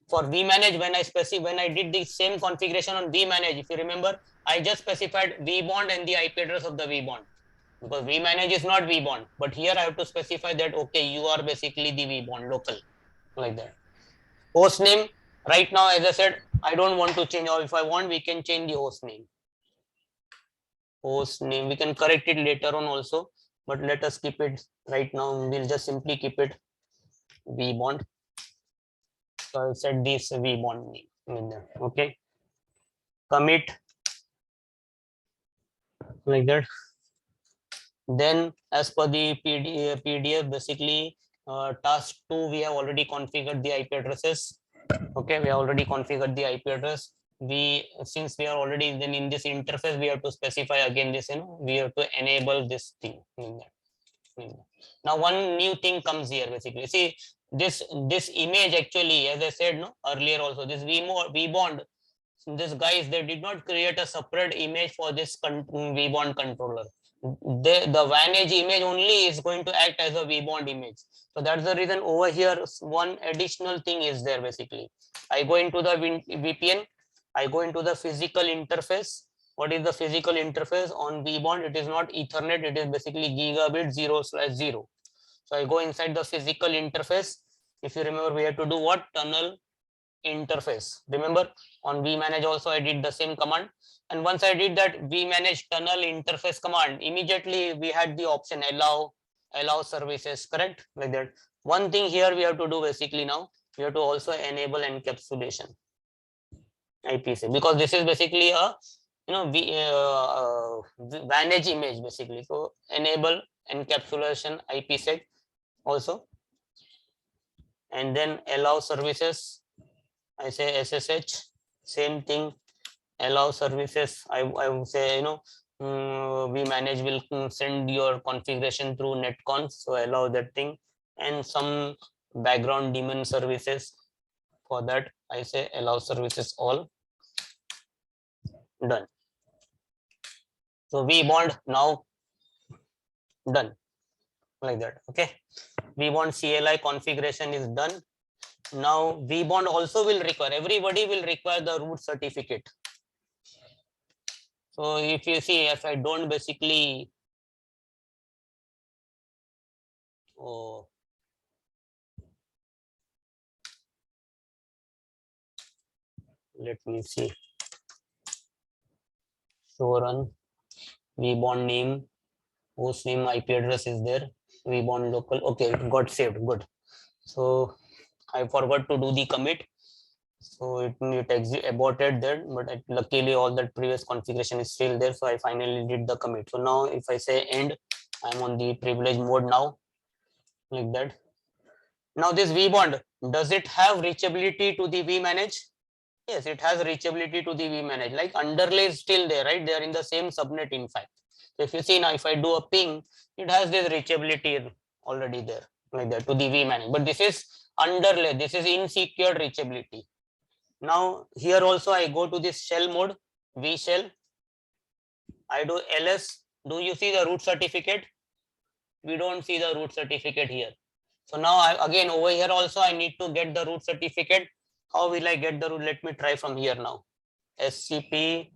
For vManage, when I did the same configuration on vManage, if you remember, I just specified vBond and the IP address of the vBond, because vManage is not vBond, but here I have to specify that okay, you are basically the vBond local, like that. Host name, right now, as I said, I don't want to change, or if I want, we can change the host name. Host name, we can correct it later on also, but let us keep it right now. We'll just simply keep it vBond. So I'll set this vBond name in there. Okay. Commit, like that. Then as per the PDF, basically task 2, we have already configured the IP addresses. Okay, we have already configured the IP address. Since we are already then in this interface, we have to specify again this, we have to enable this thing in that. Now one new thing comes here basically. See, this image actually, as I said earlier also, this vBond, these guys, they did not create a separate image for this vBond controller. The vantage image only is going to act as a vBond image. So that's the reason over here one additional thing is there basically. I go into the VPN, I go into the physical interface. What is the physical interface on vBond? It is not Ethernet, it is basically gigabit 0/0. So I go inside the physical interface. If you remember, we have to do what? Tunnel interface. Remember, on vManage also I did the same command, and once I did that vManage tunnel interface command, immediately we had the option allow services, correct, like that. One thing here we have to do basically, now we have to also enable encapsulation IPC, because this is basically a vantage image basically. So enable encapsulation IPsec also, and then allow services, I say SSH, same thing, allow services. I would say, vManage will send your configuration through netcons, so allow that thing, and some background daemon services. For that, I say allow services all, done. So vBond now done, like that. Okay, vBond CLI configuration is done. Now vBond also will require, everybody will require the root certificate. So if you see, if I don't basically, let me see, show run, vBond name, host name, IP address is there, vBond local. Okay, it got saved, good. So I forgot to do the commit, so it aborted that, but luckily all that previous configuration is still there, so I finally did the commit. So now if I say end, I'm on the privilege mode now, like that. Now this vBond, does it have reachability to the vManage? Yes, it has reachability to the vManage. Like underlay is still there, right? They are in the same subnet, in fact. So if you see now, if I do a ping, it has this reachability already there, like that, to the vManage. But this is underlay, this is insecure reachability. Now here also I go to this shell mode, vshell. I do ls. Do you see the root certificate? We don't see the root certificate here. So now again over here also I need to get the root certificate. How will I get the root? Let me try from here now. SCP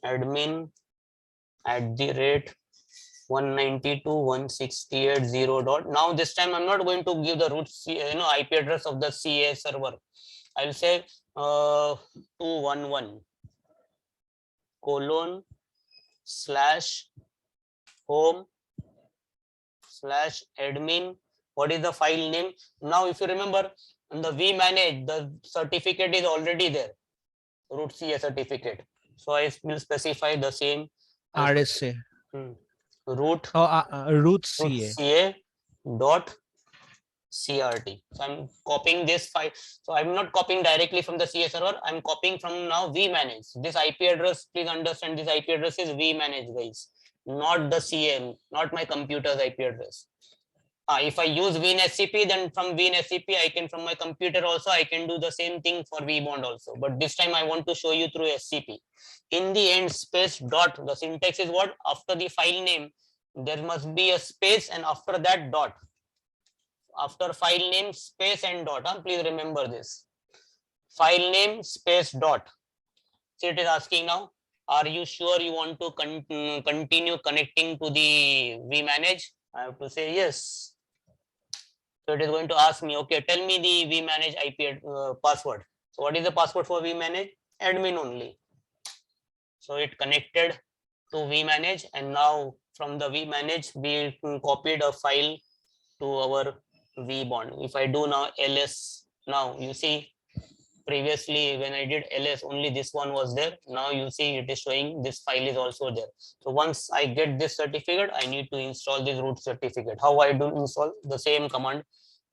admin @192.168.0. Now this time I'm not going to give the root IP address of the CA server. I'll say 211:home/admin. What is the file name? Now if you remember, in the vManage, the certificate is already there, root CA certificate. So I will specify the same RSA. Root Root CA. CA dot CRT. So I'm copying this file. So I'm not copying directly from the CA server. I'm copying from now vManage. This IP address, please understand, this IP address is vManage, guys. not the CM, not my computer's IP address. If I use WinSCP, then from WinSCP, I can, from my computer also, I can do the same thing for vbond also. But this time I want to show you through SCP. In the end, space dot, the syntax is what? After the file name, there must be a space, and after that dot. After file name, space and dot. Please remember this. File name, space dot. See, it is asking now, are you sure you want to continue connecting to the vmanage? I have to say yes. So it is going to ask me, okay, tell me the vmanage IP password. So what is the password for vmanage? Admin only. So it connected to vmanage, and now from the vmanage, we copied a file to our vbond. If I do now ls, now you see, previously when I did ls, only this one was there. Now you see it is showing this file is also there. So once I get this certificate, I need to install this root certificate. How I do install? The same command,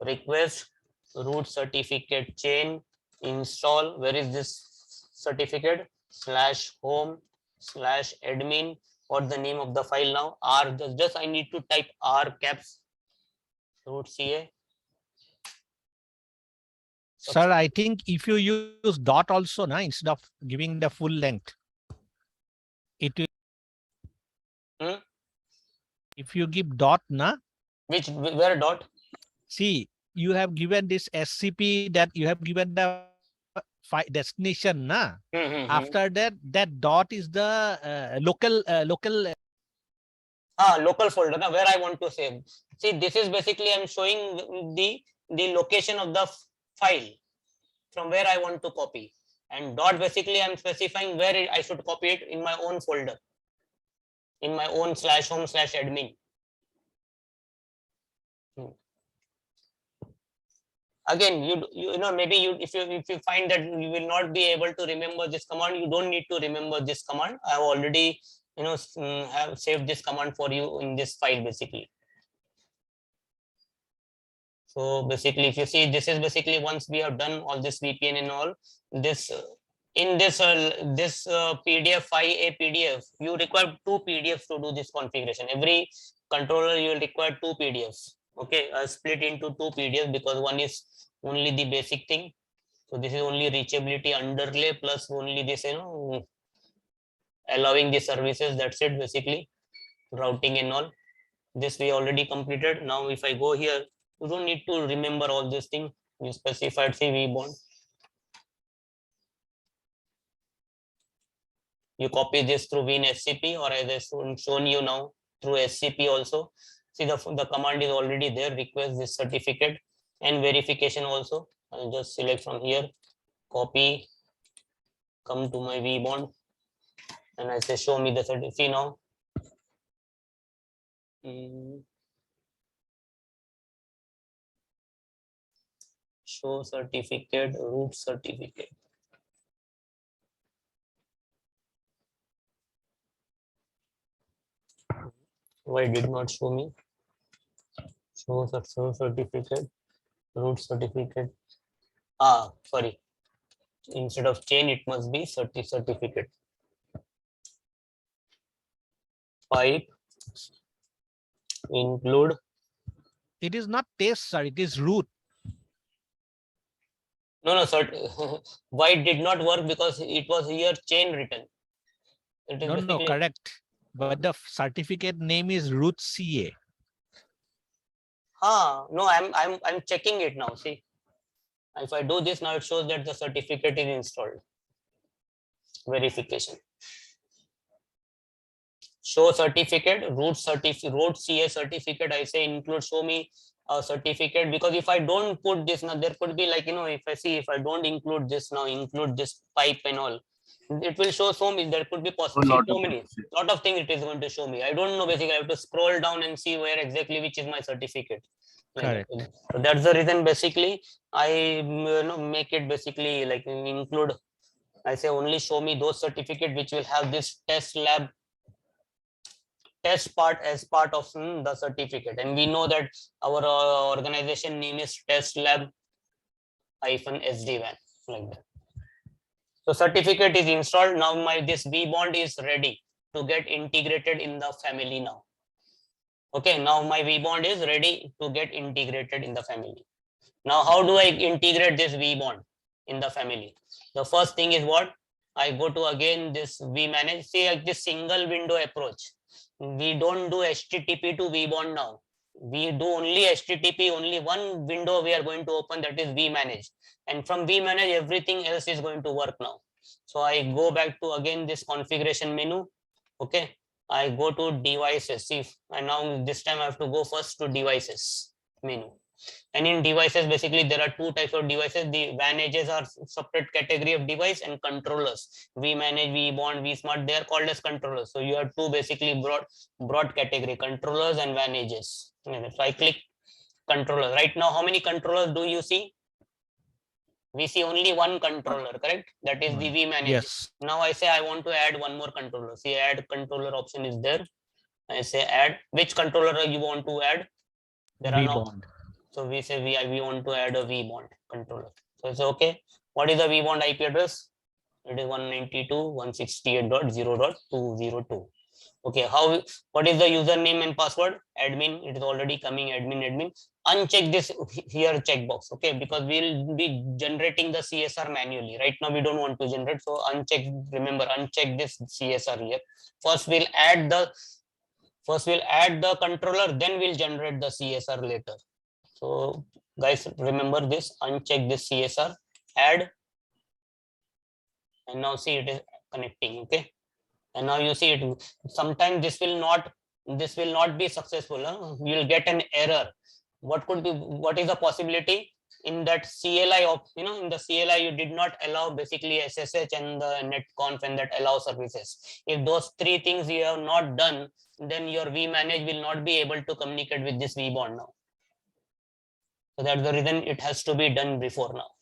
request root certificate chain install. Where is this certificate? /home/admin. What's the name of the file now? R, just I need to type R caps root ca. Sir, I think if you use dot also, na, instead of giving the full length, it will. If you give dot, na. Where dot? See, you have given this SCP, that you have given the destination, na. After that, that dot is the local. Local folder, na, where I want to save. See, this is basically I'm showing the location of the file from where I want to copy, and dot basically I'm specifying where I should copy it in my own folder, in my own /home/admin. Again, you know, maybe if you find that you will not be able to remember this command, you don't need to remember this command. I have already, you know, have saved this command for you in this file basically. So basically, if you see, this is basically once we have done all this VPN and all this, in this PDF file, a PDF, you require 2 PDFs to do this configuration. Every controller you will require 2 PDFs. Okay, split into 2 PDFs because one is only the basic thing. So this is only reachability underlay plus only this, you know, allowing the services. That's it basically, routing and all. This we already completed. Now if I go here, you don't need to remember all these things. You specified vbond. You copy this through WinSCP, or as I shown you now through SCP also. See, the command is already there, request this certificate, and verification also. I'll just select from here, copy, come to my vbond, and I say show me the certificate. See now. Show certificate, root certificate. Why did not show me? Show certificate, root certificate. Sorry. Instead of chain, it must be certificate. Pipe include. It is not test, sir. It is root. No, sir. Why it did not work? Because it was here chain written. It is no, correct. But the certificate name is root CA. No, I'm checking it now. See, if I do this now, it shows that the certificate is installed. Verification. Show certificate, root CA certificate. I say include, show me a certificate, because if I don't put this now, there could be like, you know, if I don't include this now, include this pipe and all, it will show so many. There could be possibly so many, lot of things it is going to show me. I don't know. Basically, I have to scroll down and see where exactly which is my certificate. Correct. So that's the reason basically I make it basically like include. I say only show me those certificates which will have this test lab test part as part of the certificate, and we know that our organization name is test lab -Sdwan, like that. So certificate is installed. Now this vbond is ready. to get integrated in the family now. Okay, now my V bond is ready to get integrated in the family. Now, how do I integrate this V bond in the family? The first thing is what? I go to again this V manage. See, like this single window approach. We don't do HTTP to V bond now. We do only HTTP, only one window we are going to open, that is V manage. And from V manage, everything else is going to work now. So I go back to again this configuration menu. Okay, I go to devices. See, and now this time I have to go first to devices menu. And in devices, basically there are two types of devices. The WAN edges are separate category of device, and controllers, vManage, vBond, vSmart, they are called as controllers. So you have two basically broad category, controllers and WAN edges. So I click controller. Right now, how many controllers do you see? We see only one controller, correct? That is the vManage. Yes. Now I say I want to add one more controller. See, add controller option is there. I say add. Which controller you want to add? There are no. vBond. So we say we want to add a vBond controller. So it's okay. What is the vBond IP address? It is 192.168.0.202. Okay, what is the username and password? Admin, it is already coming, admin. Uncheck this here checkbox, okay, because we'll be generating the CSR manually. Right now we don't want to generate, so uncheck, remember, uncheck this CSR here. First we'll add the controller, then we'll generate the CSR later. So guys, remember this, uncheck this CSR, add, and now see it is connecting, okay. And now you see it, sometimes this will not be successful. You will get an error. What is the possibility? In that CLI of, in the CLI you did not allow basically SSH and the netconf and that allow services. If those three things you have not done, then your vManage will not be able to communicate with this vBond now. So that's the reason it has to be done before now.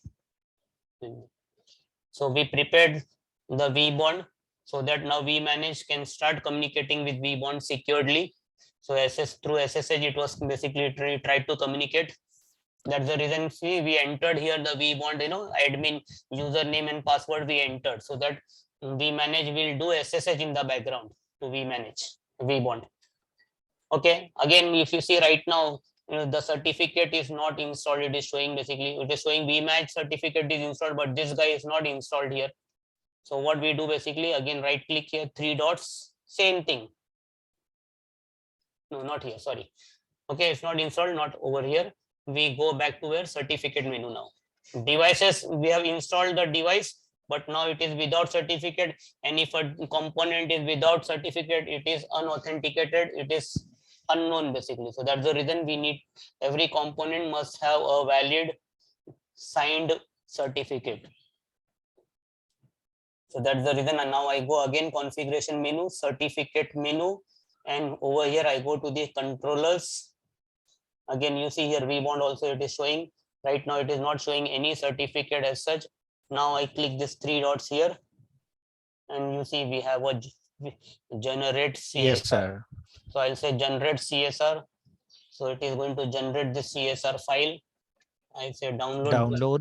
So we prepared the vBond so that now vManage can start communicating with vBond securely. So through SSH it was basically tried to communicate. That's the reason, see, we entered here the vBond, admin username and password we entered, so that vManage will do SSH in the background to vBond. Okay, again, if you see right now, the certificate is not installed. It is showing basically, it is showing vManage certificate is installed, but this guy is not installed here. So what we do basically, again, right click here, three dots, same thing. No, not here, sorry. Okay, it's not installed, not over here. We go back to where? Certificate menu now. Devices, we have installed the device, but now it is without certificate. And if a component is without certificate, it is unauthenticated, it is unknown basically. So that's the reason we need, every component must have a valid signed certificate. So that's the reason. And now I go again, configuration menu, certificate menu, and over here I go to the controllers. Again, you see here vBond also it is showing. Right now it is not showing any certificate as such. Now I click this three dots here, and you see we have a generate CSR. Yes, sir. So I'll say generate CSR. So it is going to generate the CSR file. I say download.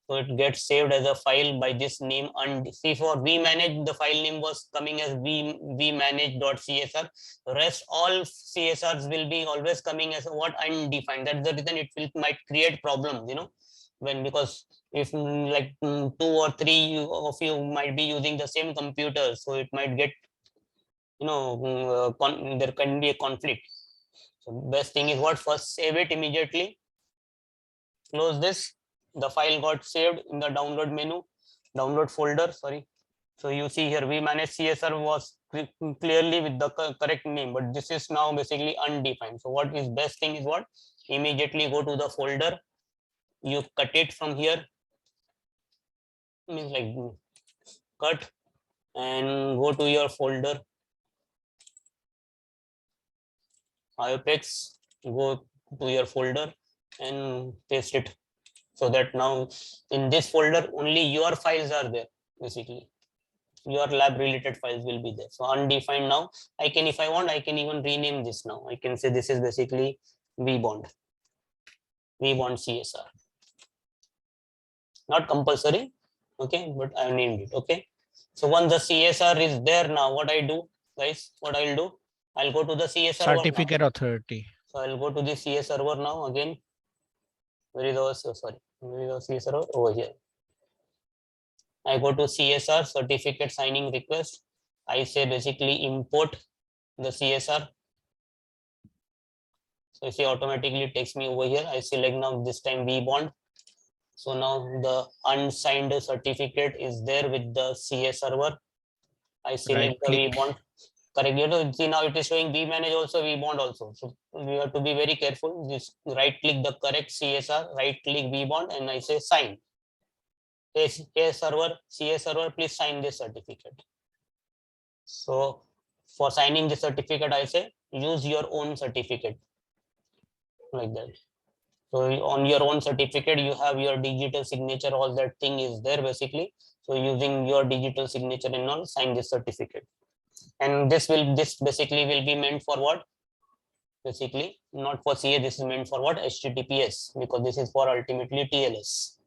So it gets saved as a file by this name. And see, for vManage, the file name was coming as vmanage.csr. Rest all CSRs will be always coming as what? Undefined. That's the reason it might create problems, because if like 2 or 3 of you might be using the same computer, so it might get, there can be a conflict. So best thing is what? First save it immediately. Close this. The file got saved in the download folder, sorry. So you see here vManage CSR was clearly with the correct name, but this is now basically undefined. So what is best thing is what? Immediately go to the folder, you cut it from here, means like cut and go to your folder, IOPEX, go to your folder and paste it. So that now in this folder only your files are there, basically your lab related files will be there. So undefined now, I can, if I want, I can even rename this now. I can say this is basically vBond CSR. Not compulsory, okay, but I named it, okay. So once the CSR is there, now what I do, guys, what I'll do, I'll go to the CS server now. Certificate authority. So I'll go to the CS server now again. Where is our, sorry, where is our CS server? Over here. I go to CSR, certificate signing request. I say basically import the CSR. So you see automatically it takes me over here. I select now this time V bond. So now the unsigned certificate is there with the CS server. I select the V bond. Correct. You know, see now it is showing V manage also, V bond also. So we have to be very careful. Just right click the correct CSR, right click V bond, and I say sign. CS server, please sign this certificate. So for signing the certificate, I say use your own certificate, like that. So on your own certificate, you have your digital signature, all that thing is there basically. So using your digital signature and all, sign this certificate. And this basically will be meant for what? Basically not for CA, this is meant for what? HTTPS, because this is for ultimately TLS.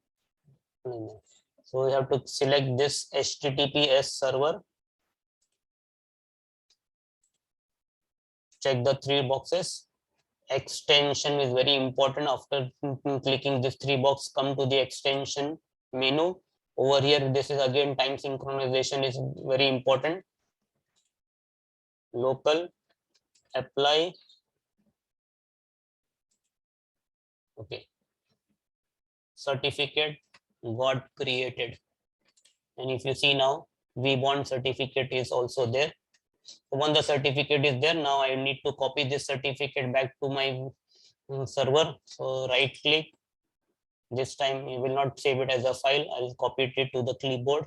So we have to select this HTTPS server. Check the 3 boxes. Extension is very important. After clicking this 3 box, come to the extension menu. Over here, this is again time synchronization is very important. Local, apply. Okay. Certificate got created. And if you see now, VBond certificate is also there. Once the certificate is there, now I need to copy this certificate back to my server. So right click. This time you will not save it as a file. I will copy it to the clipboard.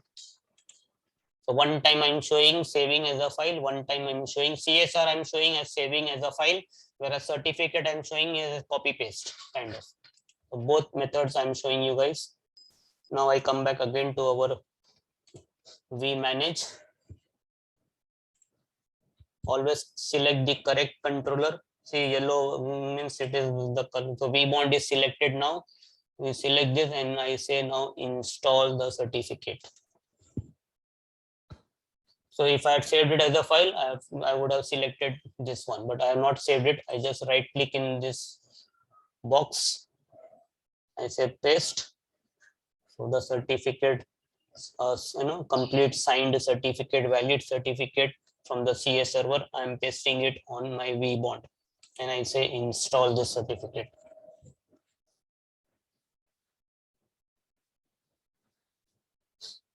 So one time I'm showing saving as a file. One time I'm showing CSR. I'm showing as saving as a file, whereas certificate I'm showing as copy paste kind of. So both methods I'm showing you guys. Now I come back again to our vManage. Always select the correct controller. See, yellow means it is the color. So vBond is selected now. We select this and I say now install the certificate. So if I had saved it as a file, I would have selected this one, but I have not saved it. I just right click in this box. I say paste. So the certificate, complete signed certificate, valid certificate from the CS server. I'm pasting it on my vBond, and I say install this certificate.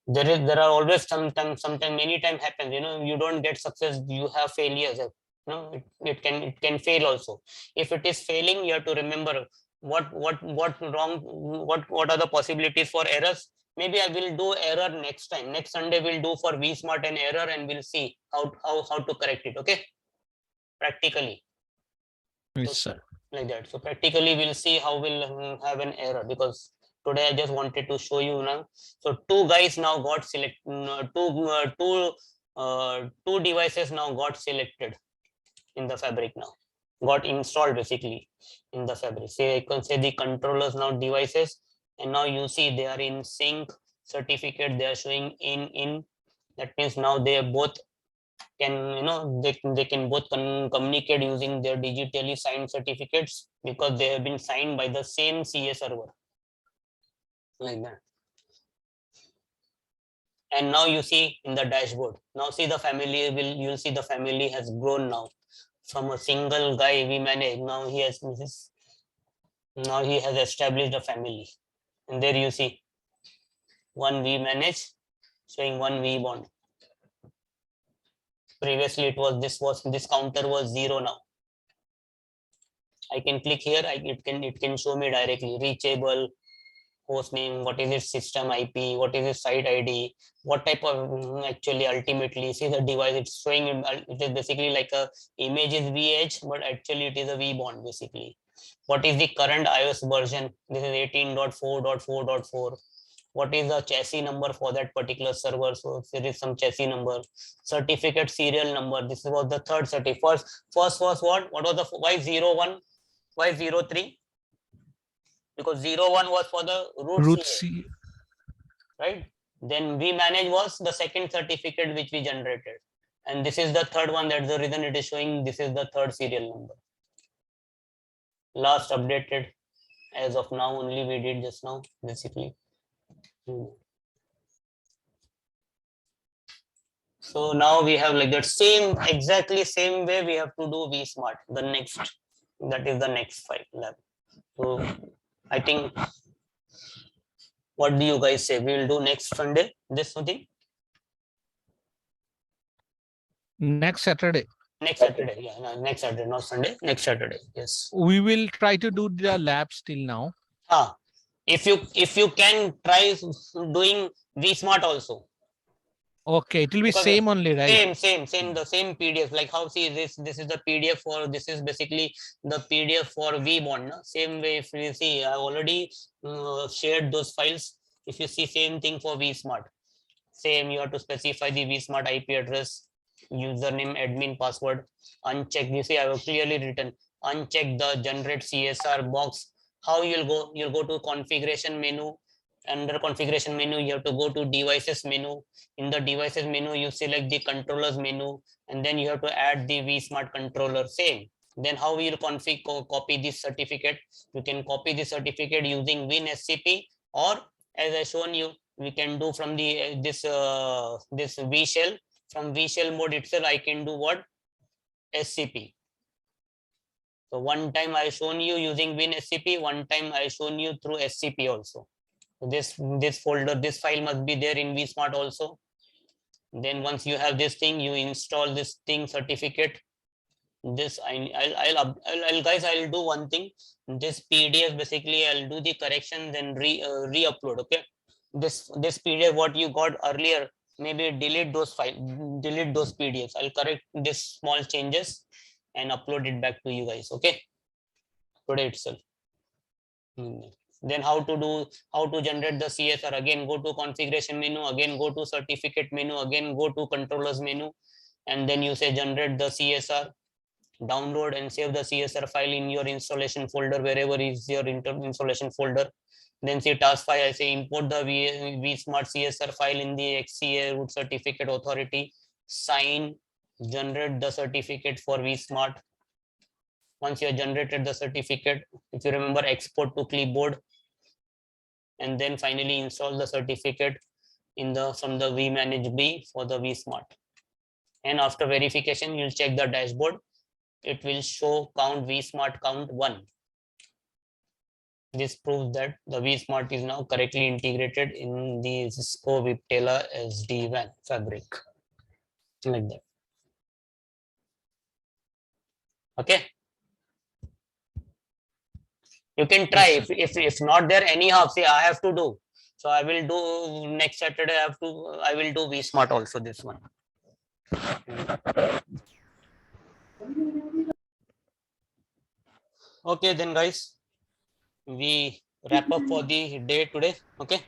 There are always sometimes many times happens, you don't get success, you have failures. It can fail also. If it is failing, you have to remember what wrong, what are the possibilities for errors. Maybe I will do error next time. Next Sunday we'll do for vSmart an error and we'll see how to correct it. Okay, practically. Yes, sir. Like that. So practically we'll see how we'll have an error, because today I just wanted to show you now. So two guys now got selected. Two devices now got selected in the fabric now. Got installed basically in the fabric. Say I can say the controllers now devices, and now you see they are in sync certificate. They are showing in. That means now they both can they can both communicate using their digitally signed certificates, because they have been signed by the same CA server, like that. And now you see in the dashboard, now see the family you'll see the family has grown now from a single guy we manage. Now he has established a family, and there you see one we manage showing one V bond. Previously this counter was 0. Now I can click here, it can show me directly reachable, host name, what is its system IP, what is its site ID, what type of actually ultimately see the device. It's showing it is basically like a image is VH, but actually it is a V bond basically. What is the current iOS version? This is 18.4.4.4. What is the chassis number for that particular server? So there is some chassis number, certificate serial number. This was the third certificate. First was what was the why 01, why 03? Because 01 was for the root CA, right? Then we manage was the second certificate which we generated. And this is the third one. That's the reason it is showing this is the third serial number. Last updated as of now only we did just now, basically. So now we have like that same, exactly same way we have to do vSmart, the next, that is the next file lab. So I think, what do you guys say? We will do next Sunday, this something? Next Saturday. Next Saturday, yeah, no, next Saturday, not Sunday, next Saturday, yes. We will try to do the labs till now. If you can try doing vSmart also. Okay, it will be Because same only, right? Same, the same PDF. Like how, see, this is the PDF for, this is basically the PDF for vBond. No? Same way, if you see, I already shared those files. If you see, same thing for vSmart. Same, you have to specify the vSmart IP address, username, admin, password. Uncheck. You see, I have clearly written, uncheck the generate CSR box. How you'll go? You'll go to configuration menu. Under configuration menu, you have to go to devices menu. In the devices menu, you select the controllers menu, and then you have to add the vSmart controller. Same. Then how will you copy this certificate? You can copy the certificate using WinSCP, or as I shown you, we can do from the this vshell. From vshell mode itself, I can do what? SCP. So one time I shown you using WinSCP, one time I shown you through SCP also. So this folder, this file must be there in vSmart also. Then once you have this thing, you install this thing certificate. This I'll guys, I'll do one thing. This PDF basically I'll do the correction, then re-upload. Okay. This PDF what you got earlier, maybe delete those files, delete those PDFs. I'll correct this small changes and upload it back to you guys. Okay. Today itself. Then how to generate the CSR? Again, go to configuration menu, again go to certificate menu, again go to controllers menu, and then you say generate the CSR. Download and save the CSR file in your installation folder, wherever is your installation folder. Then say task 5, I say import the vSmart CSR file in the XCA root certificate authority. Sign, generate the certificate for vSmart. Once you have generated the certificate, if you remember, export to clipboard, and then finally install the certificate in the from the vmanage B for the vSmart. And after verification, you'll check the dashboard. It will show count vSmart count 1. This proves that the vSmart is now correctly integrated in the Cisco Viptela SD-WAN fabric, like that. Okay. You can try. If not there anyhow, say I have to do. So I will do next Saturday. I will do vSmart also, this one. Okay, then guys, we wrap up for the day today. Okay.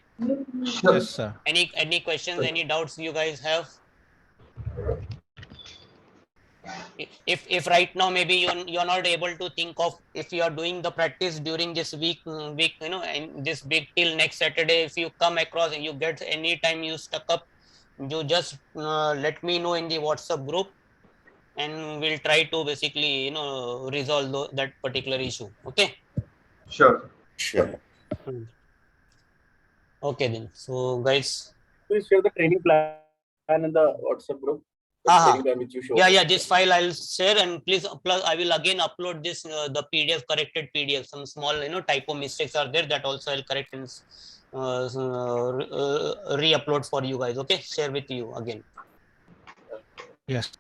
Yes, sir. Any questions, any doubts you guys have? If right now maybe you're not able to think of, if you are doing the practice during this week, and this week till next Saturday, if you come across and you get any time you stuck up, you just let me know in the WhatsApp group, and we'll try to basically resolve that particular issue. Okay. Sure. Okay then. So guys, Please share the training plan in the WhatsApp group. Training plan which you showed. yeah, this file I'll share, and please I will again upload this the PDF, corrected PDF. Some small typo mistakes are there, that also I'll correct and re-upload for you guys. Okay, share with you again. Yes.